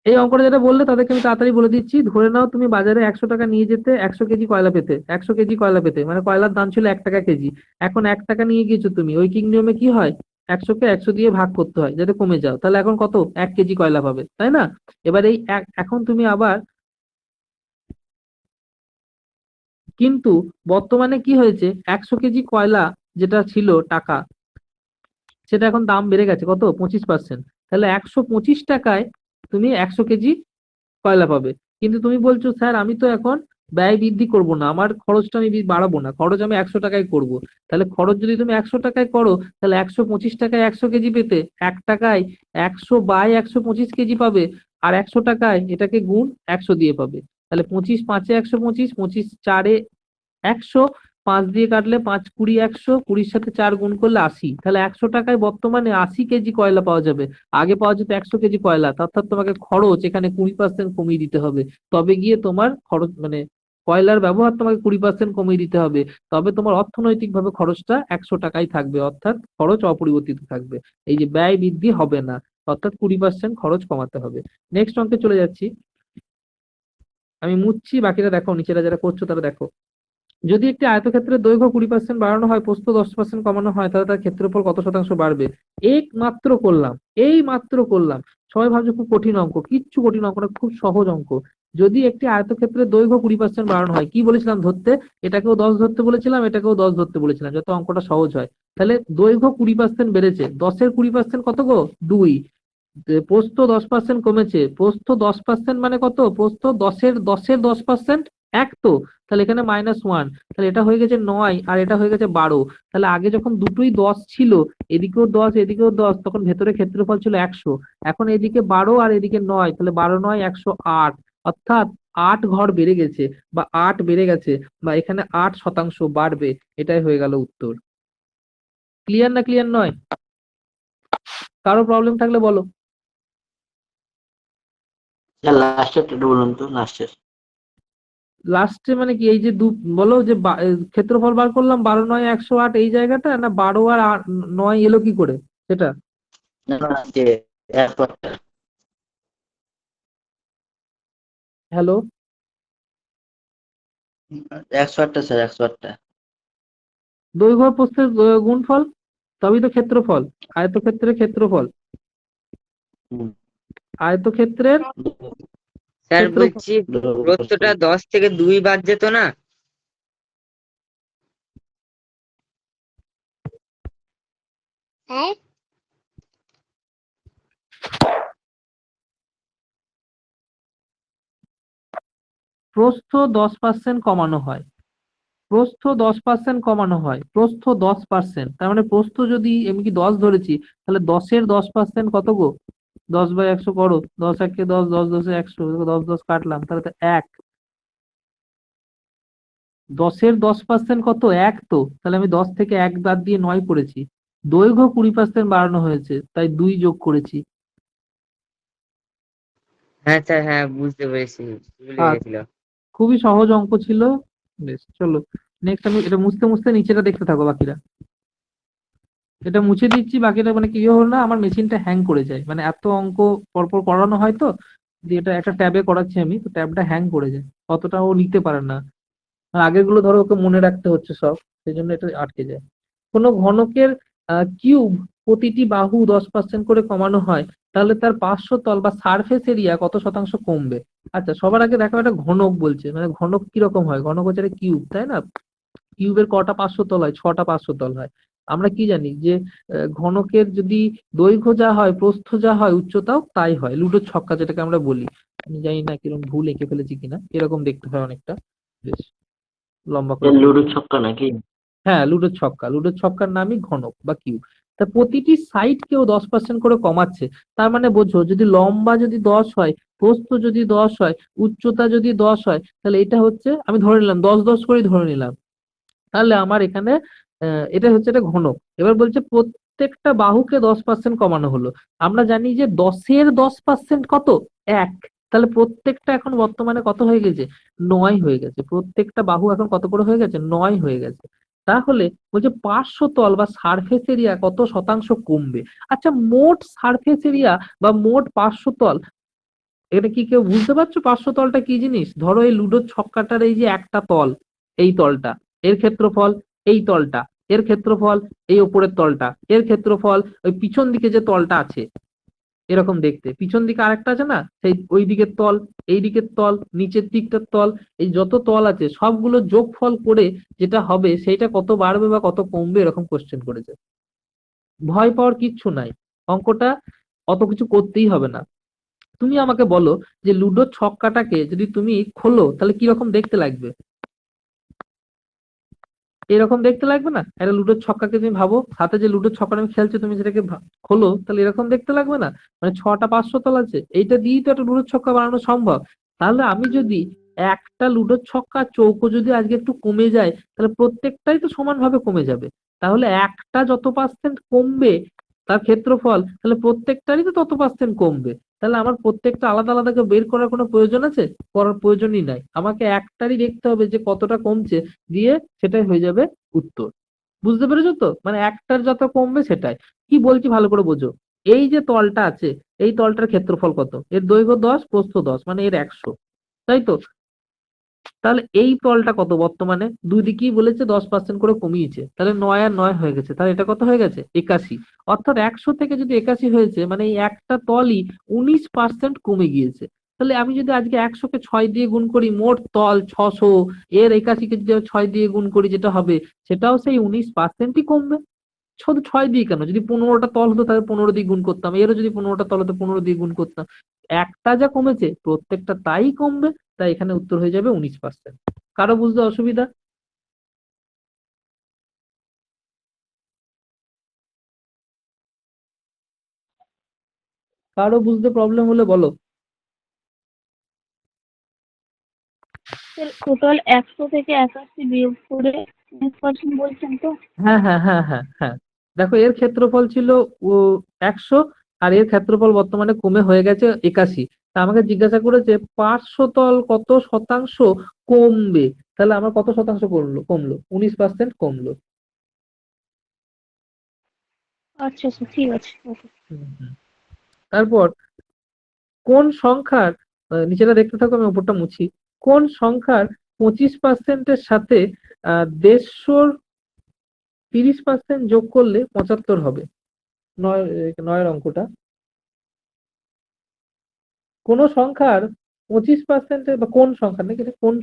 এই অঙ্কটা যেটা বললে তাদেরকে আমি তাড়াতাড়ি বলে দিচ্ছি। ধরে নাও তুমি বাজারে 100 টাকা নিয়ে যেতে 100 কেজি কয়লা পেতে, 100 কেজি কয়লা পেতে, মানে কয়লার দাম ছিল 1 টাকা কেজি। এখন 1 টাকা নিয়ে গিয়েছো তুমি, ঐকিক নিয়মে কি হয়, 100-কে 100 দিয়ে ভাগ করতে হয় যাতে কমে যাও। তাহলে এখন কত? 1 কেজি কয়লা পাবে, তাই না? এবার এই এখন তুমি আবার কিন্তু বর্তমানে কি হয়েছে, 100 কেজি কয়লা যেটা ছিল টাকা, সেটা এখন দাম বেড়ে গেছে কত, 25%। তাহলে 125 টাকায় তুমি 100 কেজি কয়লা পাবে। কিন্তু তুমি বলছো স্যার আমি তো এখন ব্যয় বৃদ্ধি করব না, আমার খরচটা আমি বাড়াবো না, খরচ আমি 100 টাকায় করব। তাহলে খরচ যদি তুমি 100 টাকায় করো, তাহলে 125 টাকায় 100 কেজি পেতে 1 টাকায় 100/125 কেজি পাবে। আর 100 টাকায় এটাকে গুণ 100 দিয়ে পাবে। তাহলে 25×5 = 125, 25×4 = 100, 5 দিয়ে কাটলে 5×20 = 100, 20-র সাথে 4 গুণ করলে 80। তাহলে 100 টাকায় বর্তমানে 80 কেজি কয়লা পাওয়া যাবে। আগে পাওয়া যেত 100 কেজি কয়লা, অর্থাৎ তোমাকে খরচ এখানে 20% কমিয়ে দিতে হবে। তবে গিয়ে তোমার খরচ মানে কয়লার ব্যবহার তোমাকে 20% কমিয়ে দিতে হবে। তবে তোমার অর্থনৈতিক ভাবে খরচটা 100 টাকাই থাকবে, অর্থাৎ খরচ অপরিবর্তিত থাকবে। এই যে ব্যয় বৃদ্ধি হবে না, অর্থাৎ 20% খরচ কমাতে হবে। নেক্সট অঙ্কে চলে যাচ্ছি, আমি মুছছি, বাকিটা দেখো, নিচেরা যারা করছো তারা দেখো। যদি একটি আয়তক্ষেত্রের দৈর্ঘ্য 20% বাড়ানো হয়, প্রস্থ 10% কমানো হয়, তাহলে তার ক্ষেত্রফল কত শতাংশ বাড়বে। এই মাত্র করলাম। সবাই ভাবছো খুব কঠিন অঙ্ক, কিচ্ছু কঠিন অঙ্ক না, খুব সহজ অঙ্ক। যদি একটি আয়তক্ষেত্রের দৈর্ঘ্য 20% বাড়ানো হয়, কি বলেছিলাম ধরতে, এটাকেও 10 ধরতে বলেছিলাম, এটাকেও 10 ধরতে বলেছিলাম, যাতে অঙ্কটা সহজ হয়। তাহলে দৈর্ঘ্য 20% বেড়েছে, 10-এর 20% কত গো, 2। প্রস্থ 10% কমেছে, প্রস্থ 10% মানে কত, প্রস্থ 10-এর 10%, 1 তো। তাহলে এখানে -1, তাহলে এটা হয়ে গেছে 9 আর এটা হয়ে গেছে 12। তাহলে আগে যখন দুটোই 10 ছিল, এদিকেও 10 এদিকেও 10, তখন ভেতরে ক্ষেত্রফল ছিল 100। এখন এদিকে 12 আর এদিকে 9, তাহলে 12×9 = 108, অর্থাৎ 8 ঘর বেড়ে গেছে, বা 8 বেড়ে গেছে, বা এখানে 8% বাড়বে। এটাই হয়ে গেল উত্তর। ক্লিয়ার না ক্লিয়ার নয়? কারো প্রবলেম থাকলে বলো। লাস্টের একটু বলুন তো, লাস্টের। লাস্টে মানে কি, এই যে বলো যে ক্ষেত্রফল বার করলাম 12×9 = 108, এই জায়গাটা না, 12 আর 9 এলো কি করে সেটা। না না, যে 108টা। Hello, 108টা sir, 108টা। দৈর্ঘ্য আর প্রস্থের গুণফল, তবেই তো ক্ষেত্রফল। আয়তক্ষেত্রের ক্ষেত্রফল, হুম। আয়তক্ষেত্রের স্যার ক্ষেত্রফল। বলছি প্রস্থটা 10 থেকে 2 বাদ যেত না? প্রস্থ 10% কমানো হয়, প্রস্থ 10% কমানো হয়, প্রস্থ 10%, তার মানে প্রস্থ যদি আমি কি 10 ধরেছি, তাহলে 10-এর 10% কত গো, 10/100 করো, 10 × 1 = 10, 10×10 = 100, 10 10 কাটলাম, তাহলে তো 1। 10-এর 10% কত, 1 তো। তাহলে আমি 10 থেকে 1 বাদ দিয়ে 9 করেছি। দৈর্ঘ্য 20% বাড়ানো হয়েছে, তাই 2 যোগ করেছি। হ্যাঁ স্যার, হ্যাঁ বুঝতে পেরেছি, ভুলে আর গেছিল। খুবই সহজ অঙ্ক ছিল। বেশ, চলো নেক্সট, আমি এটা মুছতে মুছতে নিচেটা দেখতে থাকো বাকিরা। এটা মুছে দিচ্ছি, বাকিটা মানে কি হলো না, আমার মেশিনটা হ্যাং করে যায়, মানে এত অঙ্ক পরপর করানো হয় তো, যে এটা একটা ট্যাবে করাচ্ছি আমি, তো ট্যাবটা হ্যাং করে যায়, অতটা ও নিতে পারে না। আর আগের গুলো ধরো ওকে মনে রাখতে হচ্ছে সব, সেই জন্য এটা আটকে যায়। কোনো ঘনকের কিউব প্রতিটি বাহু 10% করে কমানো হয়, তাহলে তার পার্শ্বতল বা সারফেস এরিয়া কত শতাংশ কমবে। আচ্ছা, সবার আগে দেখো একটা ঘনক বলছে, মানে ঘনক কিরকম হয়, ঘনক হচ্ছে একটা কিউব, তাই না। কিউবের কটা পার্শ্বতল হয়, 6টা পার্শ্বতল হয়। আমরা কি জানি যে ঘনকের যদি দৈর্ঘ্য যা হয়, প্রস্থ যা হয়, উচ্চতাও তাই হয়। লুডোর ছক্কা যেটাকে আমরা বলি, আমি জানি না কিরকম ভুল এঁকে ফেলেছি কিনা, এরকম দেখতে হয় অনেকটা, বেশ লম্বা করে লুডো ছক্কা নাকি? হ্যাঁ, লুডোর ছক্কা, লুডোর ছক্কার নামই ঘনক বা কিউব। তা প্রতিটি সাইড কেও 10% করে কমাচ্ছে। তার মানে বোঝো, যদি লম্বা যদি 10 হয়, প্রস্থ যদি 10 হয়, উচ্চতা যদি 10 হয়, তাহলে এটা হচ্ছে, আমি ধরে নিলাম 10 10 করেই ধরে নিলাম, তাহলে আমার এখানে এটা হচ্ছে একটা ঘনক। এবার বলছে প্রত্যেকটা বাহুকে 10% কমানো হলো। আমরা জানি যে 10-এর 10% কত, 1। তাহলে প্রত্যেকটা এখন বর্তমানে কত হয়ে গেছে, 9 হয়ে গেছে। প্রত্যেকটা বাহু এখন কত করে হয়ে গেছে, 9 হয়ে গেছে। তাহলে বলছে পার্শ্বতল বা সারফেস এরিয়া কত শতাংশ কমবে। আচ্ছা, মোট সারফেস এরিয়া বা মোট পার্শ্বতল, এটা কি কেউ বুঝতে পারছো পার্শ্বতলটা কি জিনিস। ধরো এই লুডোর ছক্কাটার এই যে একটা তল, এই তলটা, এর ক্ষেত্রফল এই তলটা, এর ক্ষেত্রফল এই উপরের তলটা, এর ক্ষেত্রফল ওই পিছন দিকে যে তলটা আছে, এরকম দেখতে। পিছন দিকে আরেকটা আছে না, সেই ওই দিকের তল, এই দিকের তল, নিচের দিকটার তল, এই যত তল আছে সবগুলো যোগফল করে যেটা হবে সেইটা কত বাড়বে বা কত কমবে এরকম কোশ্চেন করেছে। ভয় পাওয়ার কিচ্ছু নাই, অঙ্কটা অত কিছু করতেই হবে না। তুমি আমাকে বলো যে লুডোর ছক্কাটাকে যদি তুমি খোলো তাহলে কিরকম দেখতে লাগবে? এরকম দেখতে লাগবে না? একটা লুডোর ছক্কাকে তুমি ভাবো, হাতে যে লুডোর ছক্কাটা আমি খেলছো তুমি সেটাকে খোলো তাহলে এরকম দেখতে লাগবে না? মানে 6টা 500 তল আছে, এইটা দিয়েই তো একটা লুডোর ছক্কা বানানো সম্ভব। তাহলে আমি যদি একটা লুডোর ছক্কা চৌকো যদি আজকে একটু কমে যায় তাহলে প্রত্যেকটাই তো সমানভাবে কমে যাবে। তাহলে একটা যত পার্সেন্ট কমবে তার ক্ষেত্রফল, তাহলে প্রত্যেকটারই তো তত পার্সেন্ট কমবে। তাহলে আমার প্রত্যেকটা আলাদা আলাদা করে বের করার কোনো প্রয়োজন আছে? করার প্রয়োজনই নাই, আমাকে একটারই দেখতে হবে যে কতটা কমছে, দিয়ে সেটাই হয়ে যাবে উত্তর। বুঝতে পেরেছো তো? মানে একটার যত কমবে সেটাই। কি বলছি ভালো করে বোঝো। এই যে তলটা আছে, এই তলটার ক্ষেত্রফল কত? এর দৈর্ঘ্য 10, প্রস্থ 10, মানে এর 100, তাই তো? তাহলে এই তলটা কত বর্তমানে? দুই দিকেই বলেছে 10% করে কমিয়েছে, তাহলে 9 আর 9 হয়ে গেছে, তাহলে এটা কত হয়ে গেছে? 81। অর্থাৎ 100 থেকে যদি 81 হয়েছে মানে এই একটা তলই 19% কমে গিয়েছে। তাহলে আমি যদি আজকে 100-কে 6 দিয়ে গুণ করি, মোট তল 600, এর 81-কে যদি আমি 6 দিয়ে গুণ করি যেটা হবে সেটাও সেই 19%ই কমবে। শুধু 6 দিয়ে কেন, যদি 15টা তল হতো তাহলে 15 দিয়ে গুণ করতাম, এরও যদি 15টা তল হতো 15 দিয়ে গুণ করতাম। একটা যা কমেছে প্রত্যেকটা তাই কমবে, তাই এখানে উত্তর হয়ে যাবে 19%। কারো বুঝতে অসুবিধা? কারো বুঝতে প্রবলেম হলে বলো। টোটাল 100 থেকে 81 বিয়োগ করে 19% বলছেন তো? হ্যাঁ হ্যাঁ হ্যাঁ হ্যাঁ হ্যাঁ, দেখো এর ক্ষেত্রফল ছিল ও 100, আর এর ক্ষেত্রফল বর্তমানে কমে হয়ে গেছে 81। তা আমাকে জিজ্ঞাসা করেছে 500 তল কত শতাংশ কমবে, তাহলে আমার কত শতাংশ কমলো? 19% কমলো। আচ্ছা আচ্ছা, ঠিক আছে, ওকে। হুম, হুম। তারপর কোন সংখ্যার, নিচেটা দেখতে থাকো আমি উপরটা মুছি, কোন সংখ্যার 25%-এর সাথে 150-র 30% যোগ করলে 75 হবে? 9 অঙ্কটা। কোন সংখ্যার 25%-এর, বা কোন সংখ্যার নাকি এটা, কোন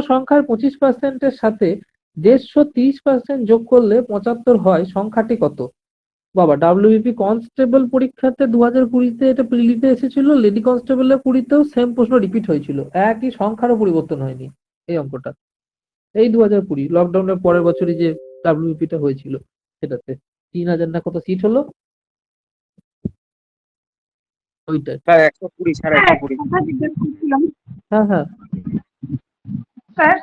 সংখ্যার 25%-এর সাথে 150-30% যোগ করলে 75 হয়, সংখ্যাটি কত? বাবা, ডাব্লিউবিপি কনস্টেবল পরীক্ষাতে 2020-তে এটা প্রিলিতে এসেছিল, লেডি কনস্টেবলের 20-তেও সেম প্রশ্ন রিপিট হয়েছিল, একই সংখ্যারও পরিবর্তন হয়নি এই অঙ্কটা। এই 2020 লকডাউনের পরের বছরই যে ডাব্লিউবিপিটা হয়েছিল সেটাতে 3000 না কত সিট হলো, ওইটাই। স্যার 120, স্যার হ্যাঁ, 120। কথা জিজ্ঞেস করছিলাম হ্যাঁ হ্যাঁ স্যার।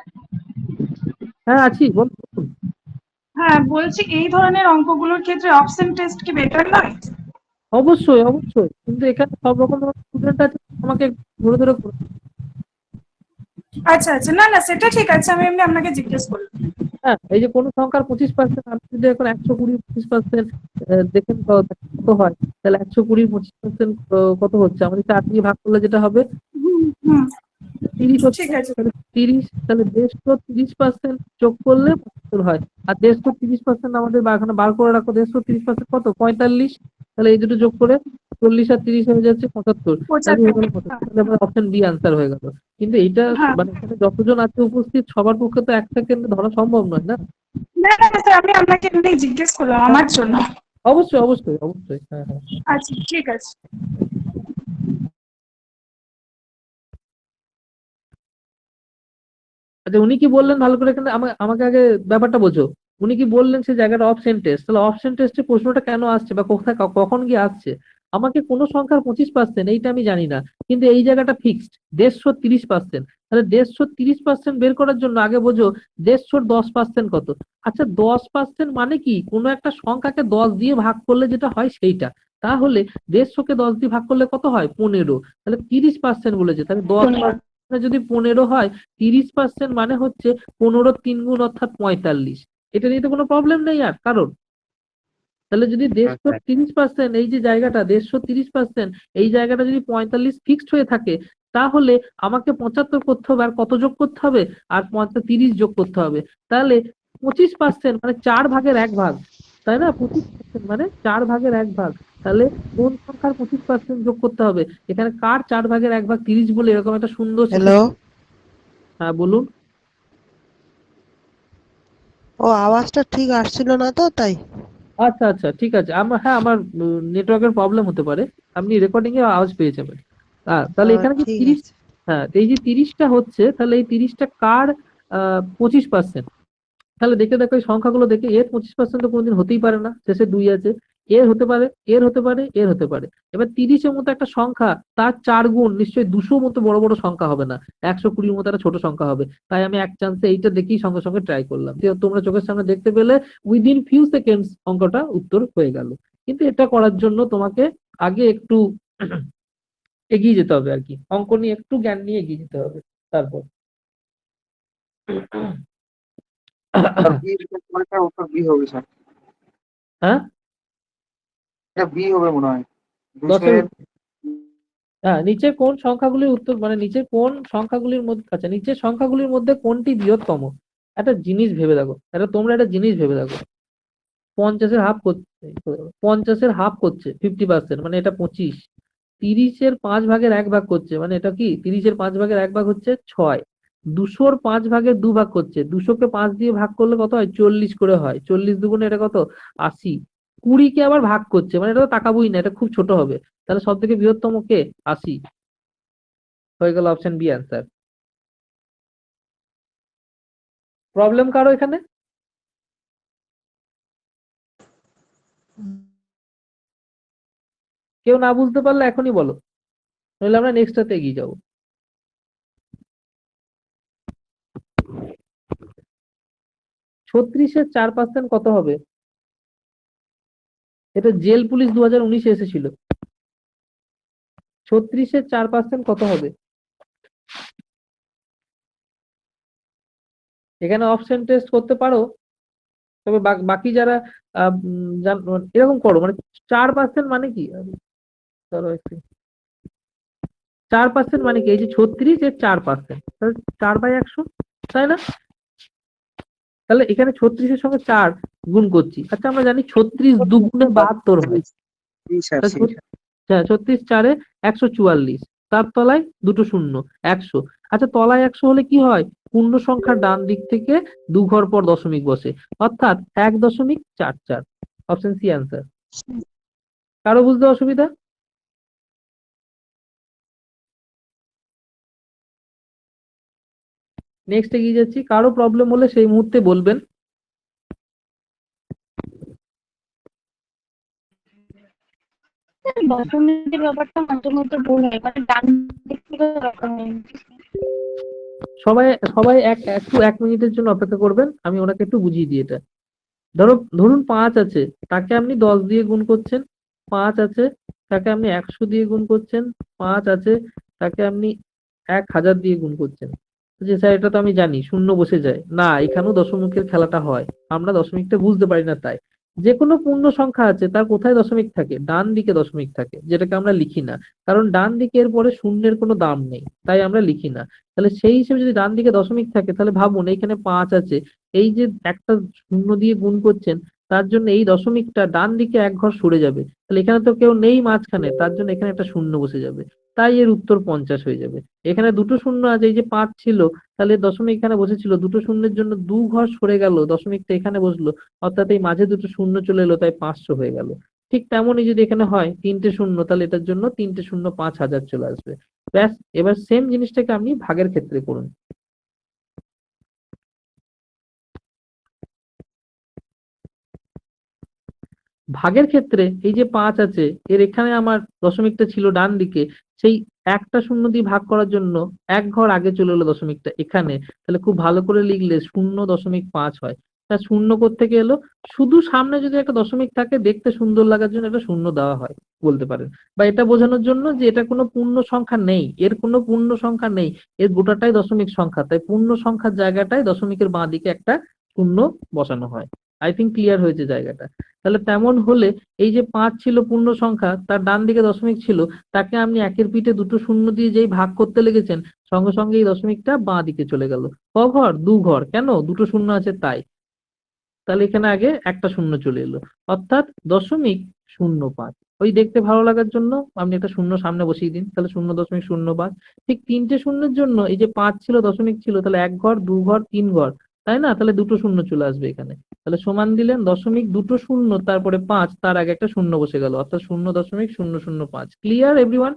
হ্যাঁ, আছি, বলুন। হ্যাঁ, বলছি এই ধরনের অঙ্কগুলোর ক্ষেত্রে অপশন টেস্ট কি বেটার নয়? অবশ্যই অবশ্যই, কিন্তু এখানে সব রকম স্টুডেন্ট আছে, আমাকে ধরে ধরে আচ্ছা আচ্ছা, না না, সেটা ঠিক আছে, আমি এমনি আপনাকে জিজ্ঞেস করলাম। হ্যাঁ, এই যে কোন সংখ্যার 25%, আমি যদি এখন 120 25% দেখেন কত হয়, তাহলে 120 25% কত হচ্ছে, আমাদের 4 দিয়ে ভাগ করলে যেটা হবে হুম হুম, 30 হচ্ছে। ঠিক আছে। তাহলে 30, তাহলে 150-30% যোগ করলে 75 হয়। আর 150-30% আমাদের এখানে বার করে রাখো, 150-30% কত? 45। তাহলে এই দুটো যোগ করে 40 আর 30 হয়ে যাচ্ছে 75, তাহলে হয়ে 75। গেল 75, তাহলে আমার অপশন বি আনসার হয়ে গেল। কিন্তু এইটা হ্যাঁ, মানে এখানে যতজন আছে উপস্থিত সবার পক্ষে তো 1 সেকেন্ডে ধরা সম্ভব নয় না। না না স্যার, আমি আপনাকে এমনি জিজ্ঞেস করলাম আমার জন্য। অবশ্যই অবশ্যই অবশ্যই, হ্যাঁ হ্যাঁ। আচ্ছা, ঠিক আছে। আচ্ছা, উনি কি বললেন ভালো করে, এখানে আমাকে আগে ব্যাপারটা বোঝো। উনি কি বললেন সে জায়গাটা অপশন টেস্ট, তাহলে অপশন টেস্টে প্রশ্নটা কেন আসছে বা কোথায় কখন গিয়ে আসছে? আমাকে কোন সংখ্যার 25% এইটা আমি জানি না, কিন্তু এই জায়গাটা ফিক্সড 150-30%। তাহলে 150-30% বের করার জন্য আগে বোঝো 110% কত। আচ্ছা, 10% মানে কি? কোনো একটা সংখ্যাকে 10 দিয়ে ভাগ করলে যেটা হয় সেইটা। তাহলে 150-কে 10 দিয়ে ভাগ করলে কত হয়? 15। তাহলে 30% বলেছে, তাহলে 10% যদি 15 হয়, 30% মানে হচ্ছে 15 3 গুণ অর্থাৎ 45। এটা নিয়ে তো কোনো প্রবলেম নেই আর কারণ। তাহলে যদি 150-30%, এই যে জায়গাটা 150-30%, এই জায়গাটা যদি 45 ফিক্সড হয়ে থাকে, তাহলে আমাকে 75 করতে হবে, আর কত যোগ করতে হবে? আর 30 যোগ করতে হবে। তাহলে 25% মানে 4 ভাগের 1 ভাগ, তাই না? 25% মানে 4 ভাগের 1 ভাগ। তাহলে কোন সংখ্যার 25% যোগ করতে হবে? এখানে কার 4/1 30 বলে এরকম একটা সুন্দর হ্যালো, হ্যাঁ বলুন। ও আওয়াজটা ঠিক আসছিল না তো তাই। আচ্ছা আচ্ছা ঠিক আছে, আমার নেটওয়ার্কের প্রবলেম হতে পারে। আপনি রেকর্ডিং এ আওয়াজ পেয়ে যাবেন। তাহলে এখানে যে ঠিক 30, আছে। হ্যাঁ এই যে 30টা হচ্ছে, তাহলে এই 30টা কার 25%? তাহলে দেখে দেখো এই সংখ্যাগুলো দেখে, এর 25% তো কোনোদিন হতেই পারে না, শেষে 2 আছে। এর হতে পারে, এর হতে পারে, এর হতে পারে। এবার 30-এর মতো একটা সংখ্যা, তার 4 গুণ নিশ্চয়ই 200 মতো বড় বড় সংখ্যা হবে না, 120 মতো একটা ছোট সংখ্যা হবে। তাই আমি এক চান্সে এইটা দেখেই সঙ্গে সঙ্গে ট্রাই করলাম, যে তোমরা চোখের সামনে দেখতে পেলে উইদিন ফিউ সেকেন্ডস অঙ্কটা উত্তর হয়ে গেল। কিন্তু এটা করার জন্য তোমাকে আগে একটু এগিয়ে যেতে হবে আর কি, অঙ্ক নিয়ে একটু জ্ঞান নিয়ে এগিয়ে যেতে হবে তারপর। স্যার বি, উত্তর বি হবে স্যার। হ্যাঁ, এটা বি হবে মনে হয়। 10-এর, 200 হ্যাঁ নিচে কোন সংখ্যাগুলির উত্তর, মানে নিচে কোন সংখ্যাগুলির মধ্যে, আচ্ছা নিচের সংখ্যাগুলির মধ্যে কোনটি বৃহত্তম? একটা জিনিস ভেবে দেখো, তোমরা একটা জিনিস ভেবে দেখো, 50-এর হাফ করছে, 50-এর হাফ করছে 50%, মানে এটা 25। 30-এর 5/1 করছে, মানে এটা কি 30-এর 5/1 হচ্ছে 6। 200-র 5/2 করছে, 200-কে 5 দিয়ে ভাগ করলে কত হয়? 40 করে হয়। 40 দুগুণে এটা কত? 80। 20-কে আবার ভাগ করছে, মানে এটা তো তাকাবোই না, এটা খুব ছোট হবে। তাহলে সব থেকে বৃহত্তম কে? 80। হয়ে গেল অপশন বি অ্যান্সার। প্রবলেম কারো এখানে? কেউ না বুঝতে পারলে এখনই বলো, নইলে আমরা নেক্সটটাতে এগিয়ে যাবো। 36-এর 4% কত হবে? এটা জেল পুলিশ 2019-এ এসেছিল। 36-এর 4% কত হবে? এখানে অপশন টেস্ট করতে পারো, তবে বাকি যারা এরকম করো, মানে 4% মানে কি? ধরো একটু, 4% মানে কি? এই যে 36-এর 4%, 4/100, তাই না? তাহলে এখানে 36-এর সঙ্গে 4 গুণ করছি। আচ্ছা আমরা জানি 36 দুগুণে 72 হয়। সি স্যার, তা সি। হ্যাঁ, 36 4-এ 144, তার তলায় দুটো শূন্য, 100। আচ্ছা তলায় 100 হলে কি হয়? পূর্ণ সংখ্যার ডান দিক থেকে 2 ঘর পর দশমিক বসে, অর্থাৎ 1.44। Option C answer. কারো বুঝতে অসুবিধা? নেক্সট এগিয়ে যাচ্ছি, কারো প্রবলেম হলে সেই মুহূর্তে বলবেন। দশমিকের ব্যাপারটা মাঝে মধ্যে ভুল হয়, মানে ডান দিক থেকে দশমিক। সবাই সবাই একটু 1 মিনিটের জন্য অপেক্ষা করবেন, আমি ওনাকে একটু বুঝিয়ে দিই এটা। ধরুন 5 আছে, তাকে আপনি 10 দিয়ে গুণ করছেন। 5 আছে, তাকে আপনি 100 দিয়ে গুণ করছেন। 5 আছে, তাকে আপনি 1000 দিয়ে গুণ করছেন। যে স্যার এটা তো আমি জানি, শূন্য বসে যায় না, এখানেও দশমিকের খেলাটা হয়, আমরা দশমিকটা বুঝতে পারি না তাই। যে কোনো পূর্ণ সংখ্যা আছে তার কোথায় দশমিক থাকে? ডান দিকে দশমিক থাকে, যেটাকে আমরা লিখি না, কারণ ডান দিকের পরে শূন্যের কোনো দাম নেই, তাই আমরা লিখি না। তাহলে সেই হিসেবে যদি ডান দিকে দশমিক থাকে, তাহলে ভাবুন এইখানে 5 আছে, এই যে একটা শূন্য দিয়ে গুণ করছেন, তার জন্য এই দশমিকটা ডান দিকে 1 ঘর সরে যাবে, তাহলে এখানে তো কেউ নেই মাঝখানে, তার জন্য এখানে একটা শূন্য বসে যাবে, তাই এর উত্তর 50 হয়ে যাবে। এখানে দুটো শূন্য আছে, এই যে 5 ছিল, তাহলে দশমিক এখানে বসেছিল, দুটো শূন্যের জন্য 2 ঘর সরে গেল, দশমিকটা এখানে বসলো, অর্থাৎ এই মাঝে দুটো শূন্য চলে এলো, তাই 500 হয়ে গেল। ঠিক তেমনই যদি এখানে হয় 3টে শূন্য, তাহলে এটার জন্য 3টে শূন্য 5000 চলে আসবে। ব্যাস, এবার সেম জিনিসটাকে আপনি ভাগের ক্ষেত্রে করুন। ভাগের ক্ষেত্রে এই যে 5 আছে, এর এখানে আমার দশমিকটা ছিল ডান দিকে, সেই একটা শূন্য দিয়ে ভাগ করার জন্য 1 ঘর আগে চলে এলো দশমিকটা এখানে, তাহলে খুব ভালো করে লিখলে 0.5 হয়। তা শূন্য কোত্থেকে এলো? শুধু সামনে যদি একটা দশমিক থাকে, দেখতে সুন্দর লাগার জন্য একটা শূন্য দেওয়া হয় বলতে পারেন, বা এটা বোঝানোর জন্য যে এটা কোনো পূর্ণ সংখ্যা নেই, এর কোনো পূর্ণ সংখ্যা নেই, এর গোটাটাই দশমিক সংখ্যা, তাই পূর্ণ সংখ্যার জায়গাটায় দশমিকের বাঁ দিকে একটা শূন্য বসানো হয়। আই থিঙ্ক ক্লিয়ার হয়েছে জায়গাটা। তাহলে তেমন হলে এই যে 5 ছিল পূর্ণ সংখ্যা, তার ডান দিকে দশমিক ছিল, তাকে আপনি একের পিঠে দুটো শূন্য দিয়ে যেই ভাগ করতে লেগেছেন, সঙ্গে সঙ্গে এই দশমিকটা বাঁ দিকে চলে গেল। ক ঘর? 2 ঘর। কেন? দুটো শূন্য আছে তাই। তাহলে এখানে আগে একটা শূন্য চলে এলো, অর্থাৎ 0.05। ওই দেখতে ভালো লাগার জন্য আপনি একটা শূন্য সামনে বসিয়ে দিন, তাহলে 0.05। ঠিক তিনটে শূন্যের জন্য এই যে 5 ছিল, দশমিক ছিল, তাহলে 1 ঘর 2 ঘর 3 ঘর, তাই না? তাহলে দুটো শূন্য চলে আসবে এখানে। তাহলে সমান দিলেন দশমিক দুটো শূন্য, তারপরে 5, তার আগে একটা শূন্য বসে গেল, অর্থাৎ 0.005। Clear everyone?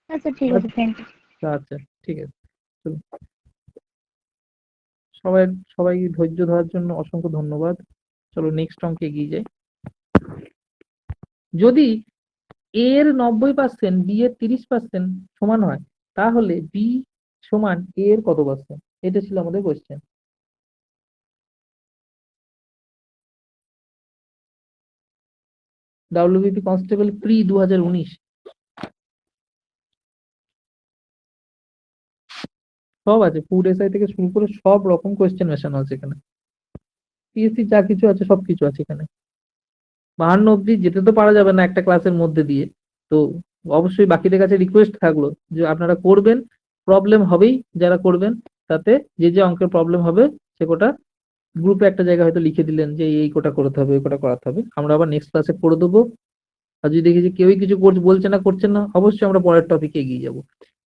আচ্ছা ঠিক আছে, থ্যাংক ইউ। আচ্ছা, ঠিক আছে। চলুন। সবাই সবাই ধৈর্য ধরার জন্য অসংখ্য ধন্যবাদ। চলো নেক্সট অঙ্কে এগিয়ে যাই। যদি এ এর 90% বি এর 30% সমান হয়, তাহলে বি সমান এ এর কত পার্সেন্ট? এটা ছিল আমাদের কোশ্চেন। ডাব্লিউবিপি কনস্টেবল প্রি 2019 সব আছে, ফুড এসআই থেকে শুরু করে সব রকম কোশ্চেন মেশানো আছে এখানে। পিএসসি যা কিছু আছে সবকিছু আছে এখানে। 52 অব্দি যেতে তো পারা যাবে না একটা ক্লাসের মধ্যে দিয়ে, তো অবশ্যই বাকিদের কাছে রিকোয়েস্ট থাকলো যে আপনারা করবেন, প্রবলেম হবেই যারা করবেন, তাতে যে যে অঙ্কের প্রবলেম হবে সে কোটা গ্রুপে একটা জায়গায় হয়তো লিখে দিলেন যে এই কোটা করতে হবে, এই কোটা করাতে হবে, আমরা আবার নেক্সট ক্লাসে করে দেবো। আর যদি দেখি যে কেউই কিছু বলছে না, করছেন না, অবশ্যই আমরা পরের টপিকে এগিয়ে যাব।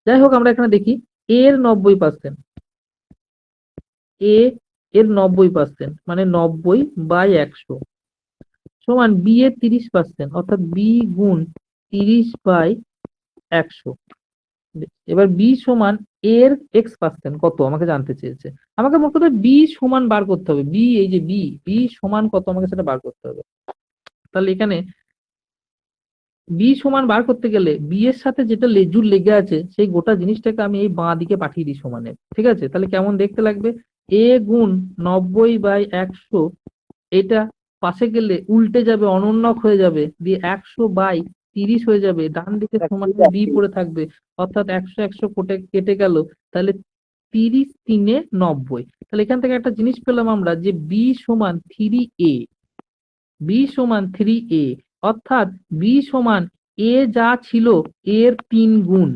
যাই হোক, আমরা এখানে দেখি এ এর 90%, এ এর 90% মানে 90/100 সমান বি এর 30%, অর্থাৎ বি গুণ 30/100। এবার বি সমান এর x% কত আমাকে জানতে চেয়েছে। আমাকে মোট কথা বি সমান বার করতে হবে। বি, এই যে বি, বি সমান কত আমাকে সেটা বার করতে হবে। তাহলে এখানে বি সমান বার করতে গেলে বি এর সাথে যেটা লেজুর লেগে আছে সেই গোটা জিনিসটাকে আমি এই বাঁ দিকে পাঠিয়ে দিই সমানে, ঠিক আছে? তাহলে কেমন দেখতে লাগবে? এ গুণ 90/100, এটা পাশে গেলে উল্টে যাবে, অনন্যক হয়ে যাবে, দিয়ে 100/30 হয়ে যাবে, ডান দিকে সমান বি পড়ে থাকবে, অর্থাৎ 100 কেটে গেল, তাহলে 30×3=90। তাহলে এখান থেকে একটা জিনিস পেলাম আমরা যে বি সমান 3a, বি সমান 3a, অর্থাৎ বি সমান এ যা ছিল এর 3 গুণ।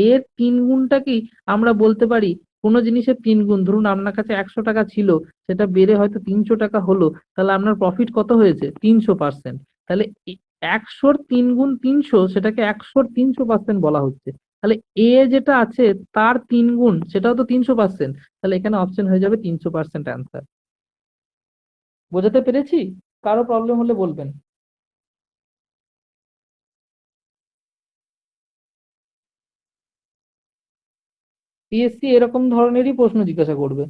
এর 3 গুণটাকেই আমরা বলতে পারি কোনো জিনিসের 3 গুণ। ধরুন আপনার কাছে 100 টাকা ছিল, সেটা বেড়ে হয়তো 300 টাকা হলো, তাহলে আপনার প্রফিট কত হয়েছে? 300%। তাহলে 100-র 3 গুণ 300, সেটাকে 100-র 300% বলা হচ্ছে। তাহলে এ যেটা আছে তার 3 গুণ, সেটাও তো 300%। তাহলে এখানে অপশন হয়ে যাবে 300% অ্যান্সার। বোঝাতে পেরেছি? কারো প্রবলেম হলে বলবেন। পিএসসি এরকম ধরনেরই প্রশ্ন জিজ্ঞাসা করবে,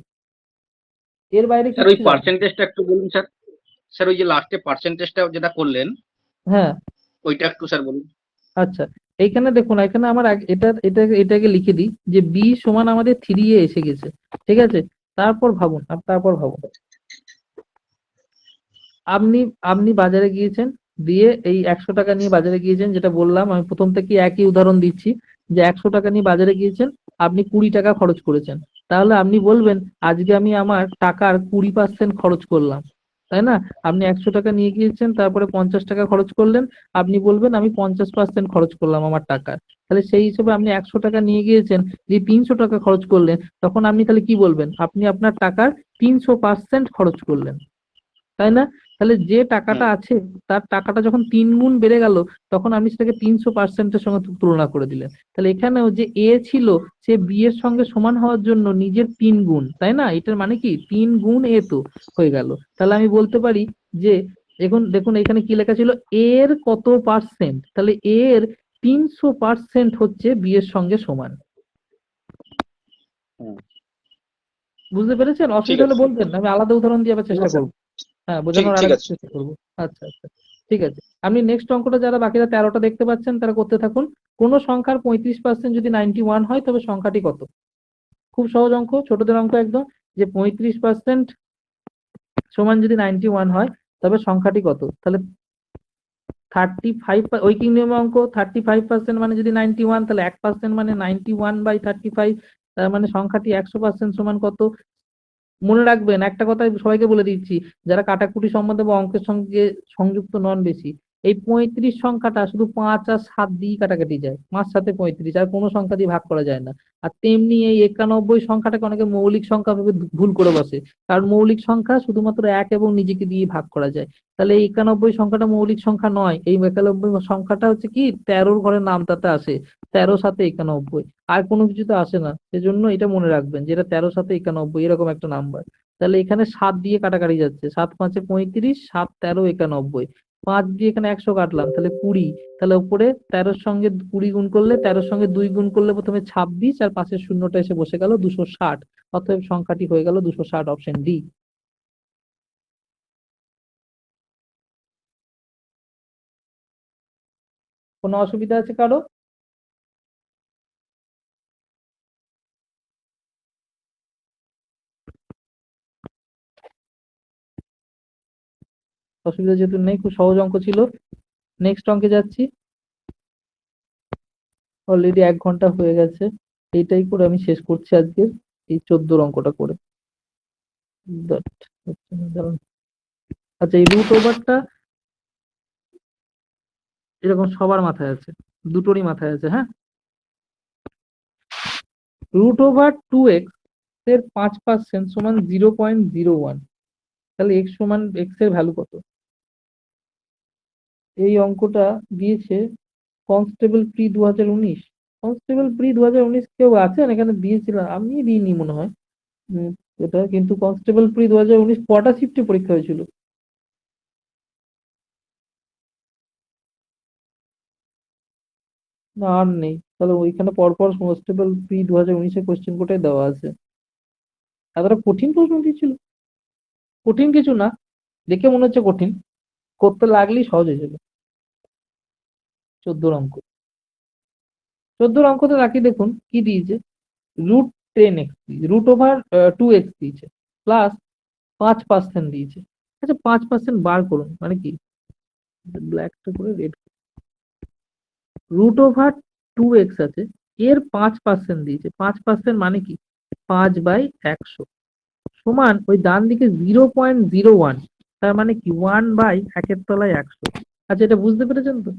এর বাইরে স্যার ওই কিচ্ছু যাবে না। পার্সেন্টেজটা একটু বলুন স্যার। স্যার ওই যে লাস্টে পার্সেন্টেজটা যেটা করলেন হ্যাঁ, ওইটা একটু স্যার বলুন। আচ্ছা, এইখানে দেখুন, এখানে আমার এটাকে লিখে দিই যে বি সমান আমাদের 3 এ এসে গেছে, ঠিক আছে? তারপর ভাবুন, আপনি আপনি বাজারে গিয়েছেন, দিয়ে এই 100 টাকা নিয়ে বাজারে গিয়েছেন, যেটা বললাম আমি প্রথম থেকে একই উদাহরণ দিচ্ছি, যে 100 টাকা নিয়ে বাজারে গিয়েছেন, আপনি 20 টাকা খরচ করেছেন। তাহলে আপনি বলবেন আজকে আমি আমার টাকার 20% খরচ করলাম, তাই না? আপনি 100 টাকা নিয়ে গিয়েছেন, তারপরে 50 টাকা খরচ করলেন, আপনি বলবেন আমি 50% খরচ করলাম আমার টাকার। তাহলে সেই হিসেবে আপনি 100 টাকা নিয়ে গিয়েছেন, যে 300 টাকা খরচ করলেন, তখন আপনি তাহলে কি বলবেন? আপনি আপনার টাকার 300% খরচ করলেন, তাই না? তাহলে যে টাকাটা আছে তার টাকাটা যখন 3 গুণ বেড়ে গেল, তখন আপনি সেটাকে 300%-এর সঙ্গে তুলনা করে দিলেন। তাহলে এখানেও যে এ ছিল, সে বি এর সঙ্গে সমান হওয়ার জন্য নিজের 3 গুণ, তাই না? এটার মানে কি 3 গুণ এ তো হয়ে গেল। তাহলে আমি বলতে পারি যে এখন দেখুন এখানে কি লেখা ছিল, এর কত পার্সেন্ট, তাহলে এর 300% হচ্ছে বি এর সঙ্গে সমান। বুঝতে পেরেছেন? অসুবিধা হলে বলবেন, আমি আলাদা উদাহরণ দিয়ে আবার চেষ্টা করবো। হ্যাঁ, বোঝানোর আরেকটা চেষ্টা করবো। আচ্ছা আচ্ছা, ঠিক আছে। আপনি নেক্সট অঙ্কটা, যারা বাকিরা 13টা দেখতে পাচ্ছেন তারা করতে থাকুন। কোন সংখ্যার 35% যদি 91 হয় তবে সংখ্যাটি কত? খুব সহজ অঙ্ক, ছোটদের অঙ্ক একদম, যে 35% সমান যদি 91 হয় তবে সংখ্যাটি কত? তাহলে 35, ঐকিক নিয়মে অঙ্ক, 35% মানে যদি 91, তাহলে 1% মানে 91/35, তার মানে সংখ্যাটি 100% সমান কত? মনে রাখবেন একটা কথা সবাইকে বলে দিচ্ছি, যারা কাটাকুটি সম্বন্ধে বা অঙ্কের সঙ্গে সংযুক্ত নন বেশি, এই 35 সংখ্যাটা শুধু 5 আর 7 দিয়ে কাটাকাটি যায়, 5 7 35, আর কোনো সংখ্যা দিয়ে ভাগ করা যায় না। আর তেমনি এই 91 সংখ্যাটাকে অনেকে মৌলিক সংখ্যা ভেবে ভুল করে বসে, কারণ মৌলিক সংখ্যা শুধুমাত্র এক এবং নিজেকে দিয়ে ভাগ করা যায়। তাহলে এই 91 সংখ্যাটা মৌলিক সংখ্যা নয়, এই 91 সংখ্যাটা হচ্ছে কি 13 ঘরের নাম তাতে আসে, 13 7 91, আর কোনো কিছুতে আসে না। সেজন্য এটা মনে রাখবেন যে এটা 13 7 91 এরকম একটা নাম্বার। তাহলে এখানে 7 দিয়ে কাটাকাটি যাচ্ছে, 7 5 35, 7 13 91, 5 দিয়ে এখানে 100 কাটলাম, তাহলে 20। তাহলে উপরে 13-র সঙ্গে 20 গুণ করলে, 13-র সঙ্গে 2 গুণ করলে প্রথমে 26, আর পাশের শূন্যটা এসে বসে গেল 260। অতএব সংখ্যাটি হয়ে গেল 260, অপশন ডি। কোনো অসুবিধা আছে কারো? অসুবিধা যেহেতু নেই, খুব সহজ অঙ্ক ছিল। নেক্সট অঙ্কে যাচ্ছি। অলরেডি 1 ঘন্টা হয়ে গেছে, এইটাই করে আমি শেষ করছি আজকে এই 14 অঙ্কটা করে। দাঁড়ান। আচ্ছা, এই রুট ওভারটা এরকম সবার মাথায় আছে, দুটোরই মাথায় আছে। হ্যাঁ, রুট ওভার 2x এর 5% সমান 0.01, তাহলে x সমান x এর ভ্যালু কত? এই অঙ্কটা দিয়েছে কনস্টেবল প্রি 2019। কনস্টেবল প্রি 2019 কেউ আছেন এখানে? দিয়েছিলাম আমি, দিইনি মনে হয়। এটা কিন্তু কনস্টেবল প্রি 2019 কটা শিফটে পরীক্ষা হয়েছিল? না, আর নেই। তাহলে ওইখানে পরপর কনস্টেবল প্রি 2019 কোশ্চেন কোটাই দেওয়া আছে। এতটা কঠিন প্রশ্ন দিয়েছিল? কঠিন কিছু না, দেখে মনে হচ্ছে কঠিন, করতে লাগলেই সহজ হয়ে যাবে। 14 অঙ্ক, 14 অঙ্কতে রাখি, দেখুন কি দিয়েছে। Root 10x, root over 2x দিয়েছে, প্লাস 5% দিয়েছে। আচ্ছা, 5% বার করুন মানে কি? ব্ল্যাকটা করে রেড। রুট ওভার 2x আছে, এর 5% দিয়েছে। 5% মানে কি? 5/100 সমান ওই ডান দিকে 0.01, তার মানে কি 1/100। আচ্ছা, এটা বুঝতে পেরেছেন তো?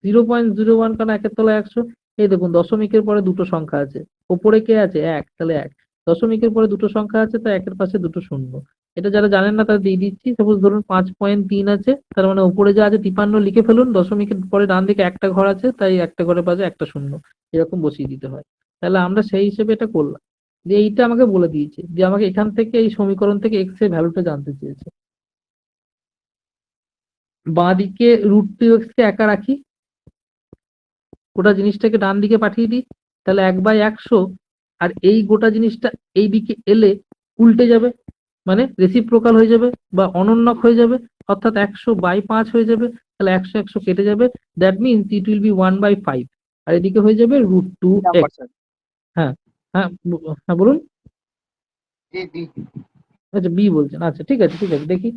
0.01 কারণ 100। এই দেখুন, দশমিকের পরে দুটো সংখ্যা আছে, ওপরে কে আছে? 1, তাহলে 1। দশমিকের পরে দুটো সংখ্যা আছে, তাই একের পাশে দুটো শূন্য। এটা যারা জানেন না তারা দিয়ে দিচ্ছি। সাপোজ ধরুন 5.3 আছে, তার মানে উপরে যা আছে 53 লিখে ফেলুন, দশমিকের পরে ডান দিকে একটা ঘর আছে, তাই একটা ঘরের পাশে একটা শূন্য, এরকম বসিয়ে দিতে হয়। তাহলে আমরা সেই হিসেবে এটা করলাম, যে এইটা আমাকে বলে দিয়েছে যে আমাকে এখান থেকে এই সমীকরণ থেকে এক্স এর ভ্যালুটা জানতে চেয়েছে। বাঁ দিকে রুট 2x কে একা রাখি, গোটা জিনিসটাকে ডান দিকে পাঠিয়ে দিই, তাহলে 1/100। আর এই গোটা জিনিসটা এই দিকে এলে উল্টে যাবে, মানে রেসিপ্রোকাল হয়ে যাবে বা অনন্যক হয়ে যাবে, অর্থাৎ 100/5 হয়ে যাবে। তাহলে 100 100 কেটে যাবে, that means it will be 1/5, আর এদিকে হয়ে যাবে রুট 2x। হ্যাঁ, হ্যাঁ, হ্যাঁ বলুন। আচ্ছা, বি বলছেন, আচ্ছা ঠিক আছে, ঠিক আছে, দেখি।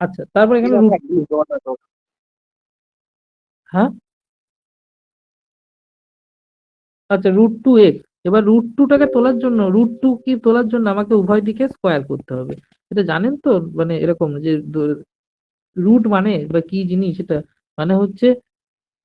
আচ্ছা, তারপর এখানে রুট, হ্যাঁ, আচ্ছা, রুট 2x। এবার রুট 2টাকে তোলার জন্য, রুট 2 কি তোলার জন্য আমাকে উভয় দিকে স্কোয়ার করতে হবে। এটা জানেন তো, মানে এরকম যে রুট মানে বা কি জিনিস এটা, মানে হচ্ছে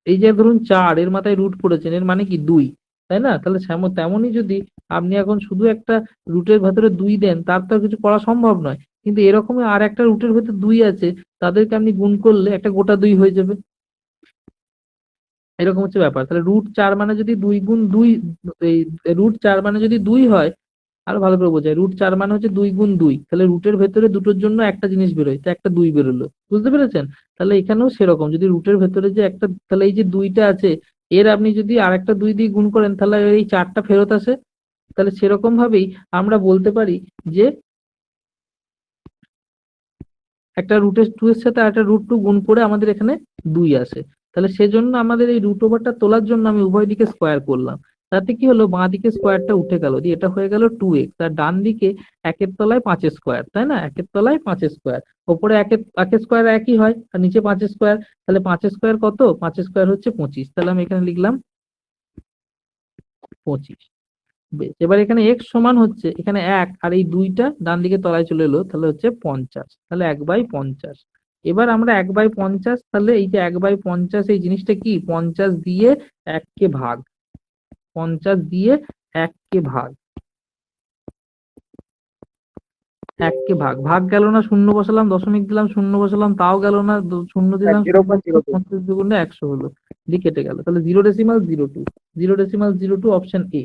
এই যে ধরুন 4, এর মাথায় রুট পড়েছেন, এর মানে কি 2, তাই না? তাহলে তেমনই যদি আপনি এখন শুধু একটা রুটের ভেতরে 2 দেন, তার তো আর কিছু করা সম্ভব নয়। কিন্তু এরকমই আর একটা রুটের ভেতরে 2 আছে, তাদেরকে আপনি গুণ করলে একটা গোটা 2 হয়ে যাবে। এরকম হচ্ছে ব্যাপার। তাহলে রুট 4 মানে যদি 2 গুণ 2, এই রুট 4 মানে যদি 2 হয়, আরো ভালো করে বোঝায়, রুট 4 মানে হচ্ছে 2 গুণ 2, তাহলে রুটের ভেতরে দুটোর জন্য একটা জিনিস বেরোয়, তো একটা 2 বেরোলো, বুঝতে পেরেছেন? তাহলে এখানেও সেরকম, যদি রুটের ভেতরে যে একটা, তাহলে এই যে 2টা আছে, এর আপনি যদি আর একটা 2 দিয়ে গুণ করেন, তাহলে এই 4টা ফেরত আসে। তাহলে সেরকম ভাবেই আমরা বলতে পারি যে একটা রুটের 2 এর সাথে একটা রুট 2 গুণ করে আমাদের এখানে 2 আসে। তাহলে সেজন্য আমাদের এই রুট ওভারটা তোলার জন্য আমি উভয় দিকে স্কোয়ার করলাম। তাতে কি হলো, বাঁ দিকে স্কোয়ারটা উঠে গেল, দিয়ে এটা হয়ে গেল 2x, আর ডান দিকে একের তলায় 5 স্কোয়ার, তাই না? একের তলায় 5 স্কোয়ার, ওপরে একের স্কোয়ার একই হয়, আর নিচে 5 স্কোয়ার। তাহলে 5 স্কোয়ার কত? 5 স্কোয়ার হচ্ছে 25, তাহলে আমি এখানে লিখলাম 25। বেশ, এবার এখানে x সমান হচ্ছে, এখানে 1 আর এই 2টা ডান দিকে তলায় চলে এলো, তাহলে হচ্ছে 50, তাহলে 1/50। এবার আমরা 1/50, তাহলে এই যে 1/50 এই জিনিসটা কি, 50 দিয়ে 1 কে ভাগ, 50 দিয়ে 1 কে ভাগ, 1 কে ভাগ, ভাগ গেল না, শূন্য বসালাম, দশমিক দিলাম, শূন্য বসালাম, তাও গেল না, শূন্য দিলাম, 0.02 50 দুগুণে 100 হলো, দিয়ে কেটে গেল, তাহলে 0.02, 0.02 অপশন এ।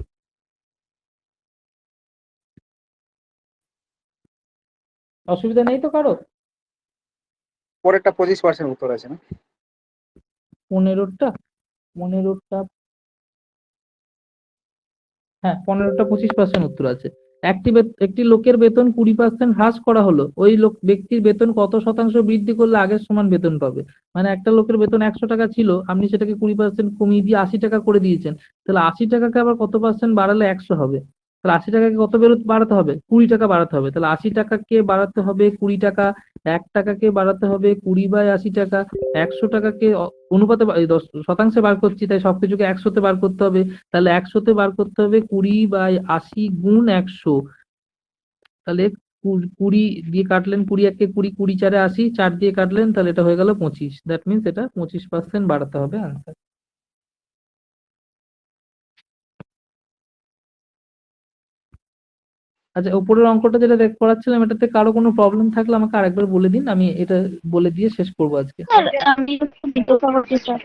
অসুবিধা নেই তো কারো? পরেরটা 25% উত্তর আছে না? 15টা, 15টা, হ্যাঁ 15টা 25% উত্তর আছে। একটি লোকের বেতন 20% হ্রাস করা হলো, ওই ব্যক্তির বেতন কত শতাংশ বৃদ্ধি করলে আগের সমান বেতন পাবে? মানে একটা লোকের বেতন 100 টাকা ছিল, আপনি সেটাকে 20% কমিয়ে দিয়ে 80 টাকা করে দিয়েছেন, তাহলে 80 টাকাকে আবার কত পার্সেন্ট বাড়ালে 100 হবে? তাহলে 80 টাকাকে কত বাড়াতে হবে? 20 টাকা বাড়াতে হবে। তাহলে 80 টাকাকে বাড়াতে হবে 20 টাকা, 1 টাকাকে বাড়াতে হবে 20/80 টাকা, 100 টাকাকে অনুপাতে শতাংশে বার করছি, তাই সবকিছুকে 100-তে বার করতে হবে। তাহলে 100-তে বার করতে হবে 20/80 গুণ 100। তাহলে 20 দিয়ে কাটলেন, 20 1 কে 20, 20 4 80, 4 দিয়ে কাটলেন, তাহলে এটা হয়ে গেল 25। দ্যাট মিনস এটা 25% বাড়াতে হবে আনসার। আচ্ছা, উপরের অঙ্কটা যেটা করাচ্ছিলাম, এটাতে কারো কোনো প্রবলেম থাকলে আমাকে আরেকবার বলে দিন, আমি এটা বলে দিয়ে শেষ করবো আজকে। স্যার আমি একটু জিজ্ঞাসা করছি স্যার,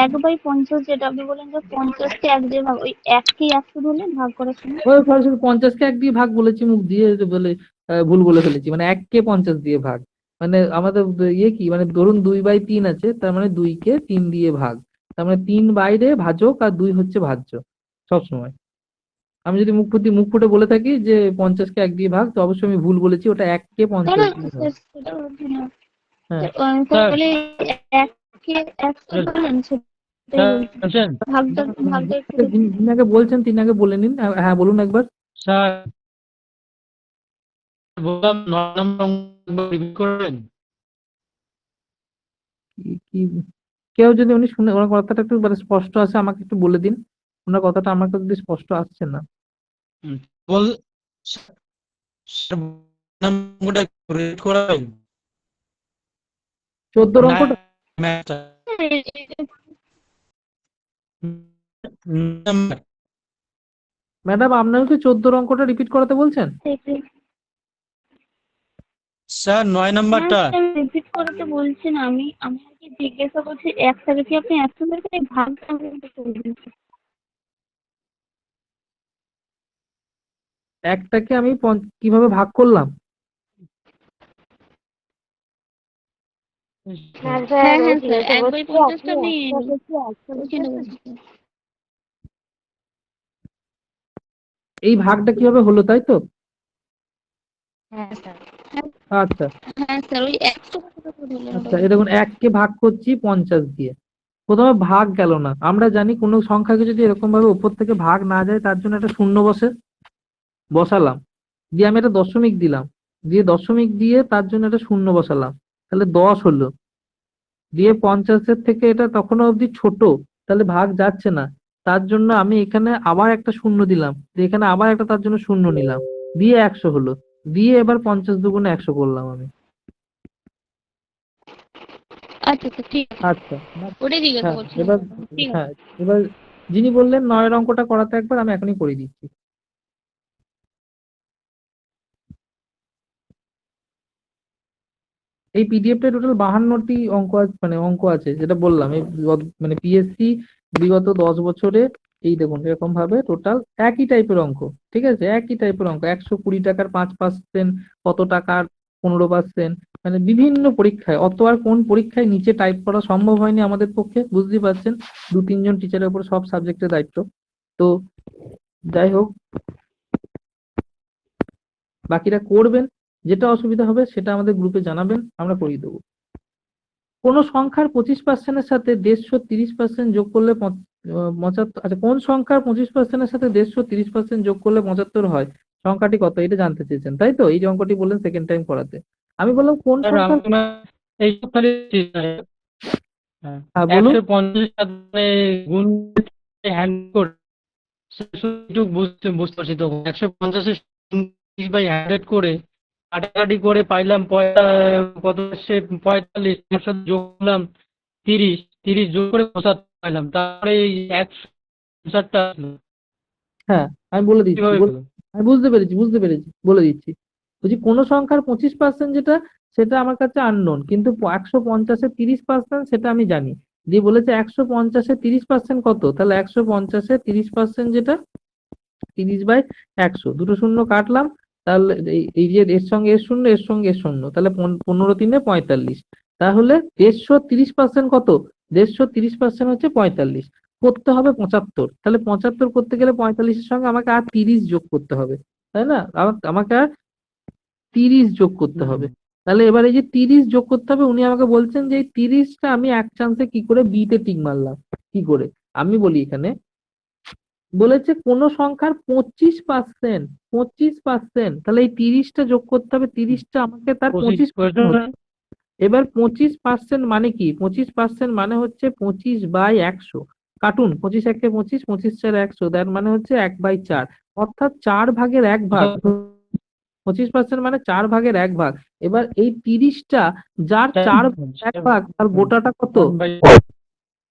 1/50 যেটা আপনি বলেন যে 50-কে 1 দিয়ে ভাগ, ওই 1-কে 100 ধরলে ভাগ করার সময় ওই সরাসরি 50-কে 1 দিয়ে ভাগ বলেছি, মুখ দিয়ে যে বলে ভুল বলে ফেলেছি, মানে 1-কে 50 দিয়ে ভাগ, মানে আমাদের ইয়ে কি, মানে ধরুন 2/3 আছে, তার মানে 2-কে 3 দিয়ে ভাগ, তার মানে 3 বাইরে ভাজক আর 2 হচ্ছে ভাজ্য সবসময়। আমি যদি মুখ ফুটে বলে থাকি যে 50-কে 1 দিয়ে ভাগ, তো অবশ্যই আমি ভুল বলেছি, ওটা 1-কে না 50 না দিয়ে ভাগ। স্যার, সেটা বলছি না হ্যাঁ তাহলে 1-কে 100 ধরলেন, সেটাই বলছি। বলছেন ভাগটা একটু দেখুন। যিনি আগে বলছেন তিনি আগে বলে নিন। হ্যাঁ বলুন একবার। স্যার, বললাম 9 নম্বর অঙ্ক রিপিট করবেন। কি কেউ যদি উনি শুনে, ওনার কথাটা একটু মানে স্পষ্ট আছে, আমাকে একটু বলে দিন, ওনার কথাটা আমার কাছে স্পষ্ট আসছে না। বল স্যার, অঙ্কটা রিপিট করবেন। 14 অঙ্কটা? ম্যাথটা ম্যাডাম আপনাকে কি 14 অঙ্কটা রিপিট করাতে বলছেন? স্যার 9 নম্বরটা। রিপিট করতে বলছি না, আমি আর কি জিজ্ঞাসা করছি, 1-টাকে কি আপনি 100 ধরবেন, এই ভাগটা আমাকে একটু করে দিন। একটাকে আমি কিভাবে ভাগ করলাম? হ্যাঁ হ্যাঁ স্যার, 1/50 আপনি বুঝিয়ে নেবেন। এই ভাগটা কিভাবে হলো, তাই তো? হ্যাঁ স্যার, আচ্ছা হ্যাঁ স্যার, ওই 100 টাকা করে ধরলেন ওটা আচ্ছা, এই বলছি। দেখুন 1-কে ভাগ করছি 50 দিয়ে, প্রথমে ভাগ গেল না। আমরা জানি কোনো সংখ্যাকে যদি এরকম ভাবে উপর থেকে ভাগ না যায়, তার জন্য একটা শূন্য বসালাম, দিয়ে আমি একটা দশমিক দিলাম, দিয়ে দশমিক দিয়ে তার জন্য একটা শূন্য বসালাম, তাহলে 10 হলো। দিয়ে 50-এর থেকে এটা তখনও অবধি ছোট, তাহলে ভাগ যাচ্ছে না, তার জন্য আমি এখানে আবার একটা শূন্য দিলাম, দিয়ে এখানে আবার একটা তার জন্য শূন্য নিলাম, দিয়ে 100 হলো, দিয়ে এবার 50 দুগুণে 100 করলাম আমি। আচ্ছা আচ্ছা, ঠিক আছে, আচ্ছা ওটাই জিজ্ঞাসা হ্যাঁ করছিলাম। এবার, ঠিক আছে। হ্যাঁ এবার যিনি বললেন 9-এর অঙ্কটা করাতে, একবার আমি এখনই করে দিচ্ছি। এই পিডিএফটা টোটাল 52টি অঙ্ক আছে, মানে অঙ্ক আছে, যেটা বললাম এই মানে পিএসসি বিগত 10 বছরে এই দেখুন এরকম ভাবে টোটাল একই টাইপের অঙ্ক, ঠিক আছে, একই টাইপের অঙ্ক, 120 টাকার 5%, কত টাকার 15%, মানে বিভিন্ন পরীক্ষায়, অত আর কোন পরীক্ষায় নিচে টাইপ করা সম্ভব হয়নি আমাদের পক্ষে, বুঝতেই পারছেন, 2-3 জন টিচারের উপর সব সাবজেক্টের দায়িত্ব। তো যাই হোক, বাকিরা করবেন, যেটা অসুবিধা হবে সেটা আমাদের গ্রুপে জানাবেন, আমরা করিয়ে দেবো। কোন সংখ্যার 25%-এর সাথে 150-30% যোগ করলে 75, আচ্ছা কোন সংখ্যার 25%-এর সাথে 150-30% যোগ করলে 75 হয়, সংখ্যাটি কত, এটা জানতে চেয়েছেন তাই তো? এই যে অঙ্কটি বললেন সেকেন্ড টাইম করাতে, আমি বললাম কোন স্যার, সংখ্যা। এই খালি হ্যাঁ বলুন। 150 সাথে গুণ হ্যান্ড করে একটু বুঝতে পারছি তো, 150 বাই 100 করে কাটাকাটি করে পাইলাম কত সে 45, এর সাথে যোগ করলাম 30, 30 যোগ করে 75 পাইলাম, তারপরে এই 150টা আসলো। হ্যাঁ, আমি বলে দিচ্ছি কিভাবে হলো? আমি বুঝতে পেরেছি বলে দিচ্ছি। বলছি কোন সংখ্যার 25% যেটা, সেটা আমার কাছে আননোন, কিন্তু 150-এর 30% সেটা আমি জানি। দিয়ে বলেছে 150-এর 30% কত, তাহলে 150-এর 30% যেটা 30/100, দুটো শূন্য কাটলাম। তাহলে এই যে এর সঙ্গে এর শূন্য, এর সঙ্গে এর শূন্য, তাহলে 15×3 = 45। তাহলে 150-30% কত, 150-30% হচ্ছে 45, করতে হবে 75। তাহলে 75 করতে গেলে 45-এর সঙ্গে আমাকে আর 30 যোগ করতে হবে, তাই না? আমাকে আর 30 যোগ করতে হবে। তাহলে এবার এই যে 30 যোগ করতে হবে, উনি আমাকে বলছেন যে এই 30টা আমি এক চান্সে কি করে বিতে টিক মারলাম, কি করে? আমি বলি এখানে, বলেছে কোন সংখ্যার 25%, 25%, তাহলে এই 30টা যোগ করতে হবে, 30টা আমাকে তার 25%। এবার 25% মানে কি? 25% মানে হচ্ছে 25/100। কাটুন, 25 × 1 = 25, 25×4 = 100, তার মানে হচ্ছে 1/4, অর্থাৎ 4/1 ভাগ। 25% মানে 4/1 ভাগ। এবার এই 30টা যার 4/1 তার গোটাটা কত?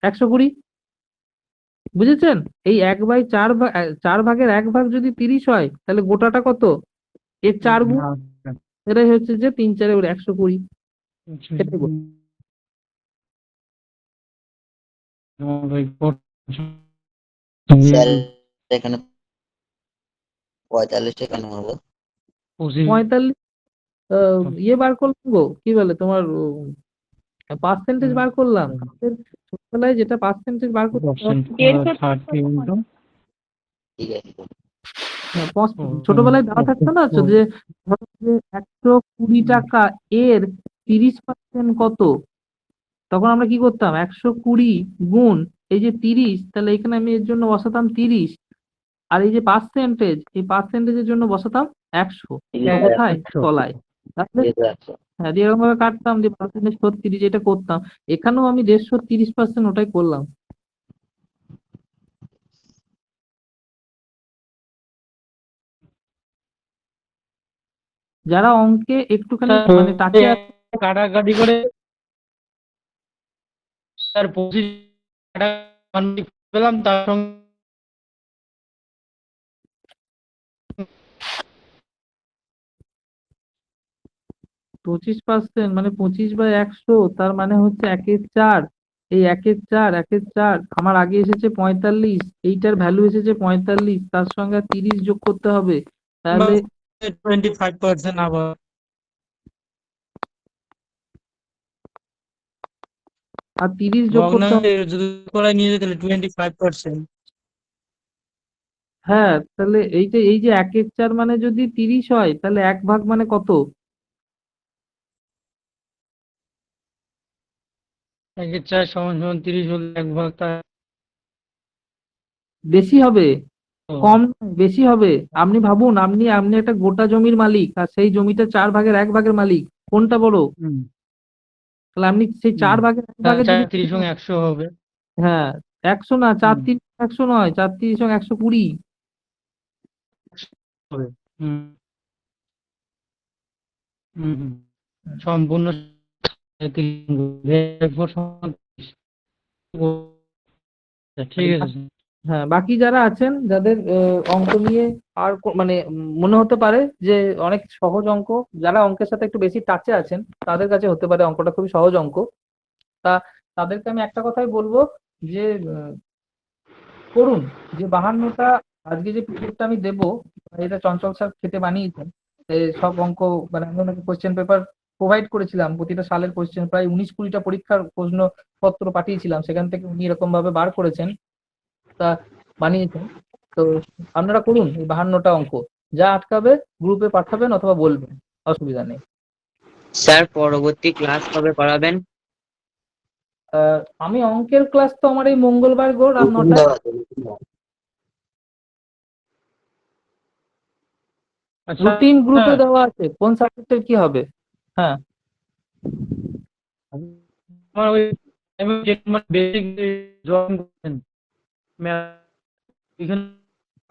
120। বুঝেছেন? এই 4/1 যদি 30 হয়, তাহলে গোটাটা কত? এর 4 গুণ। এটাই হচ্ছে যে 3×4 = 120। সেটাই বল। স্যার এখানে 45টা কেন হলো? 45 ইয়ে বার করলাম গো, কি বলে তোমার, পার্সেন্টেজ বার করলাম। আমাদের ছোটবেলায় যেটা পার্সেন্টেজ বার করতে হয়, 130 ঠিক আছে। ছোটবেলায় দেওয়া থাকতো না, যে ধরো যে 120 টাকা এর 30% কত, তখন আমরা কি করতাম? 120 গুণ এই যে 30, তাহলে এখানে আমি এর জন্য বসাতাম 30, আর এই যে পার্সেন্টেজ, এই পার্সেন্টেজের জন্য বসাতাম 100। কোথায়? তলায়। তাহলে হ্যাঁ, দিয়ে এরকম ভাবে কাটতাম, যে পার্সেন্টেজ 36, যেটা করতাম এখানেও আমি 130%, ওটাই করলাম। যারা অঙ্কে একটুখানি মানে টাচে আছে, কাটাকাটি করে স্যার 25 পেলাম, তার সঙ্গে 25% মানে 25/100, তার মানে হচ্ছে 1/4। এই 1/4, 1/4 আমার আগে এসেছে 45, এইটার ভ্যালু এসেছে 45, তার সঙ্গে আর 30 যোগ করতে হবে। তাহলে 25% আবার আর 30 যোগ করতে হবে। যদি করাই নিয়ে যেতে 25%। হ্যাঁ, তাহলে এই যে 1/4 মানে যদি 30 হয়, তাহলে 1 ভাগ মানে কত? 1/4 = 30 হলে 1 ভাগ, তার বেশি হবে, কম নয়, বেশি হবে। আপনি ভাবুন, আপনি আপনি একটা গোটা জমির মালিক, আর সেই জমিটা 4/1 ভাগের মালিক, কোনটা বড়? তাহলে আপনি সেই 4/1 ভাগে যদি 30 সঙ্গে 100 হবে। হ্যাঁ, 100 না, 4×3 = 100 নয়, 4×3 = 120। হবে। হুম হুম হুম। সম্পূর্ণ 30। ঠিক আছে। হ্যাঁ, বাকি যারা আছেন, যাদের অঙ্ক নিয়ে আর মানে মনে হতে পারে যে অনেক সহজ অঙ্ক, যারা অঙ্কের সাথে একটু বেশি টাচে আছেন, তাদের কাছে হতে পারে অঙ্কটা খুবই সহজ অঙ্ক। তা তাদেরকে আমি একটা কথাই বলবো, যে করুন, যে 52টা আজকে যে পিডিএফটা আমি দেবো, এটা চঞ্চল স্যার খেতে বানিয়েছেন। সব অঙ্ক মানে আমি ওনাকে কোশ্চেন পেপার প্রোভাইড করেছিলাম, প্রতিটা সালের কোশ্চেন, প্রায় 19-20টা পরীক্ষার প্রশ্নপত্র পাঠিয়েছিলাম, সেখান থেকে উনি এরকম ভাবে বার করেছেন, তা বানিয়েছেন। তো আপনারা করুন এই 52টা অঙ্ক, যা আটকাবে গ্রুপে পাঠাবেন অথবা বলবেন, অসুবিধা নেই। স্যার পরবর্তী ক্লাস কবে করাবেন? আমি অঙ্কের ক্লাস তো আমার এই মঙ্গলবার গো রাত 9টায়। আচ্ছা, রুটিন গ্রুপে দেওয়া আছে, কোন সাবজেক্টের কি হবে। হ্যাঁ, আমার ওই বেসিক জয়েন করছেন, এখানে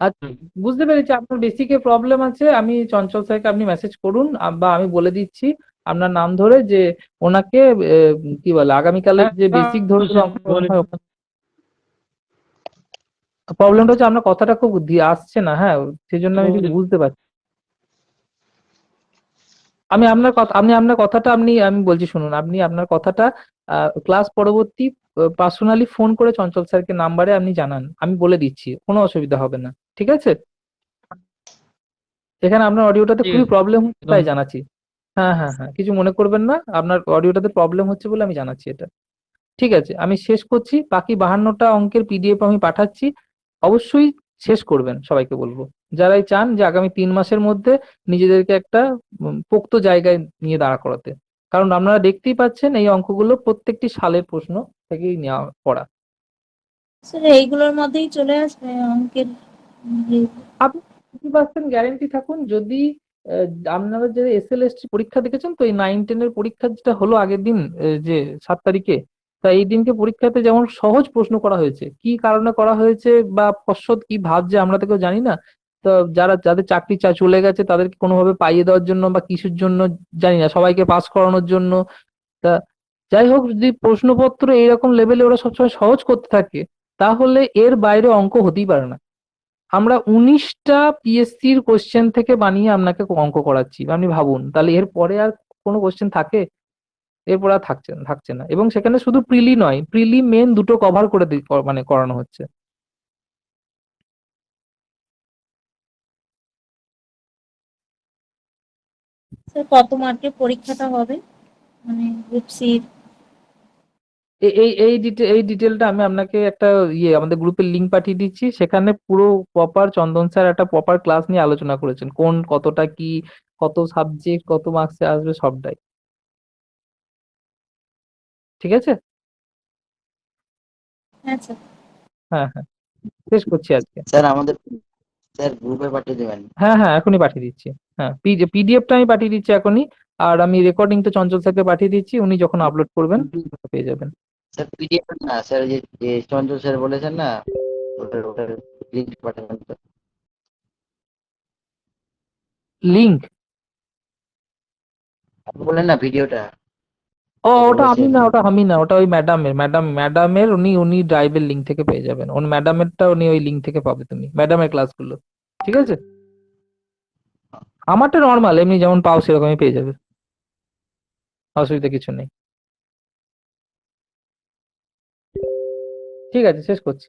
আচ্ছা, বুঝতে পেরেছি আপনার বেসিকে প্রবলেম আছে। আমি চঞ্চল স্যারকে আপনি মেসেজ করুন, বা আমি বলে দিচ্ছি আপনার নাম ধরে যে ওনাকে কি বলে আগামীকালের যে বেসিক ধরনের অঙ্ক করানো হয় ওখানে। প্রবলেমটা হচ্ছে আপনার কথাটা খুব আসছে না, হ্যাঁ, সেই জন্য আমি ঠিক বুঝতে পারছি। আমি আপনার কথাটা আমি বলছি শুনুন, আপনি আপনার কথাটা ক্লাস পরবর্তী পার্সোনালি ফোন করে চঞ্চল স্যারকে নাম্বারে আপনি জানান, আমি বলে দিচ্ছি, কোনো অসুবিধা হবে না, ঠিক আছে? এখানে আপনার অডিওটাতে ঠিক খুবই আছে, প্রবলেম হচ্ছে তাই ধন্যবাদ। জানাচ্ছি। হ্যাঁ হ্যাঁ হ্যাঁ, কিছু মনে করবেন না, আপনার অডিওটাতে প্রবলেম হচ্ছে বলে আমি জানাচ্ছি এটা। ঠিক আছে, আমি শেষ করছি, বাকি 52টা অঙ্কের পিডিএফ আমি পাঠাচ্ছি, অবশ্যই শেষ করবেন সবাইকে বলবো, যারাই চান যে আগামী 3 মাসের মধ্যে নিজেদেরকে একটা পোক্ত জায়গায় নিয়ে দাঁড়া করাতে। কারণ আপনারা দেখতেই পাচ্ছেন এই অঙ্কগুলো প্রত্যেকটি সালের প্রশ্ন থেকেই নেওয়া পড়া। স্যার এইগুলোর মধ্যেই চলে আসবে অঙ্কের আপনি 50% গ্যারেন্টি থাকুন, যদি আহ, আপনারা যে এসএলএসটি পরীক্ষা দেখেছেন তো, এই 9-10 এর পরীক্ষা যেটা হলো আগের দিন, যে 7 তারিখে, তা এই দিনকে পরীক্ষাতে যেমন সহজ প্রশ্ন করা হয়েছে, কি কারণে করা হয়েছে বা পর্ষদ কি ভাবছে আমরা তো কেউ জানি না। তো যাদের চাকরি চলে গেছে তাদেরকে কোনোভাবে পাইয়ে দেওয়ার জন্য বা কিছুর জন্য জানি না, সবাইকে পাস করানোর জন্য। তা যাই হোক, যদি প্রশ্নপত্র এইরকম লেভেলে ওরা সবসময় সহজ করতে থাকে, তাহলে এর বাইরে অঙ্ক হতেই পারে না। আমরা 19টা পিএসসির কোশ্চেন থেকে বানিয়ে আপনাকে অঙ্ক করাচ্ছি, আপনি ভাবুন তাহলে এর পরে আর কোনো কোশ্চেন থাকে? এরপর আর থাকছে না, এবং সেখানে শুধু প্রিলি নয়, প্রিলি মেন দুটো কভার করে মানে করানো হচ্ছে। স্যার কত মার্কের পরীক্ষাটা হবে মানে গ্রুপ সির? এই ডিটেলটা আমি আপনাকে একটা আমাদের গ্রুপের লিংক পাঠিয়ে দিচ্ছি, সেখানে পুরো প্রপার চন্দন স্যার একটা প্রপার ক্লাস নিয়ে আলোচনা করেছেন, কোন কতটা কি, কত সাবজেক্ট কত মার্কসে আসবে সবটাই। ঠিক আছে। হ্যাঁ স্যার। হ্যাঁ হ্যাঁ, শেষ করছি আজকে। স্যার আমাদের স্যার গ্রুপে পাঠিয়ে দেবেন। হ্যাঁ হ্যাঁ, এখনই পাঠিয়ে দিচ্ছি। হ্যাঁ, পিডিএফটা আমি পাঠিয়ে দিচ্ছি এখনই, আর আমি রেকর্ডিং তো চঞ্চল স্যারকে পাঠিয়ে দিচ্ছি, উনি যখন আপলোড করবেন পেয়ে যাবেন। স্যার পিডিএফ না স্যার, ওই যে চঞ্চল স্যার বলেছেন না, ওটার লিঙ্ক পাঠাবেন তো। লিংক? আপনি বললেন না ভিডিওটা, ও, যে ওটা আমি বলেছেন। না, ওটা আমি না, ওটা ওই ম্যাডামের, উনি উনি ড্রাইভের লিঙ্ক থেকে পেয়ে যাবেন, উনি ম্যাডামেরটা উনি ওই লিঙ্ক থেকে পাবে, তুমি ম্যাডামের ক্লাসগুলো। ঠিক আছে, আমারটা নর্মাল এমনি যেমন পাও সেরকমই পেয়ে যাবে, অসুবিধা কিছু নেই। ঠিক আছে, শেষ করছি।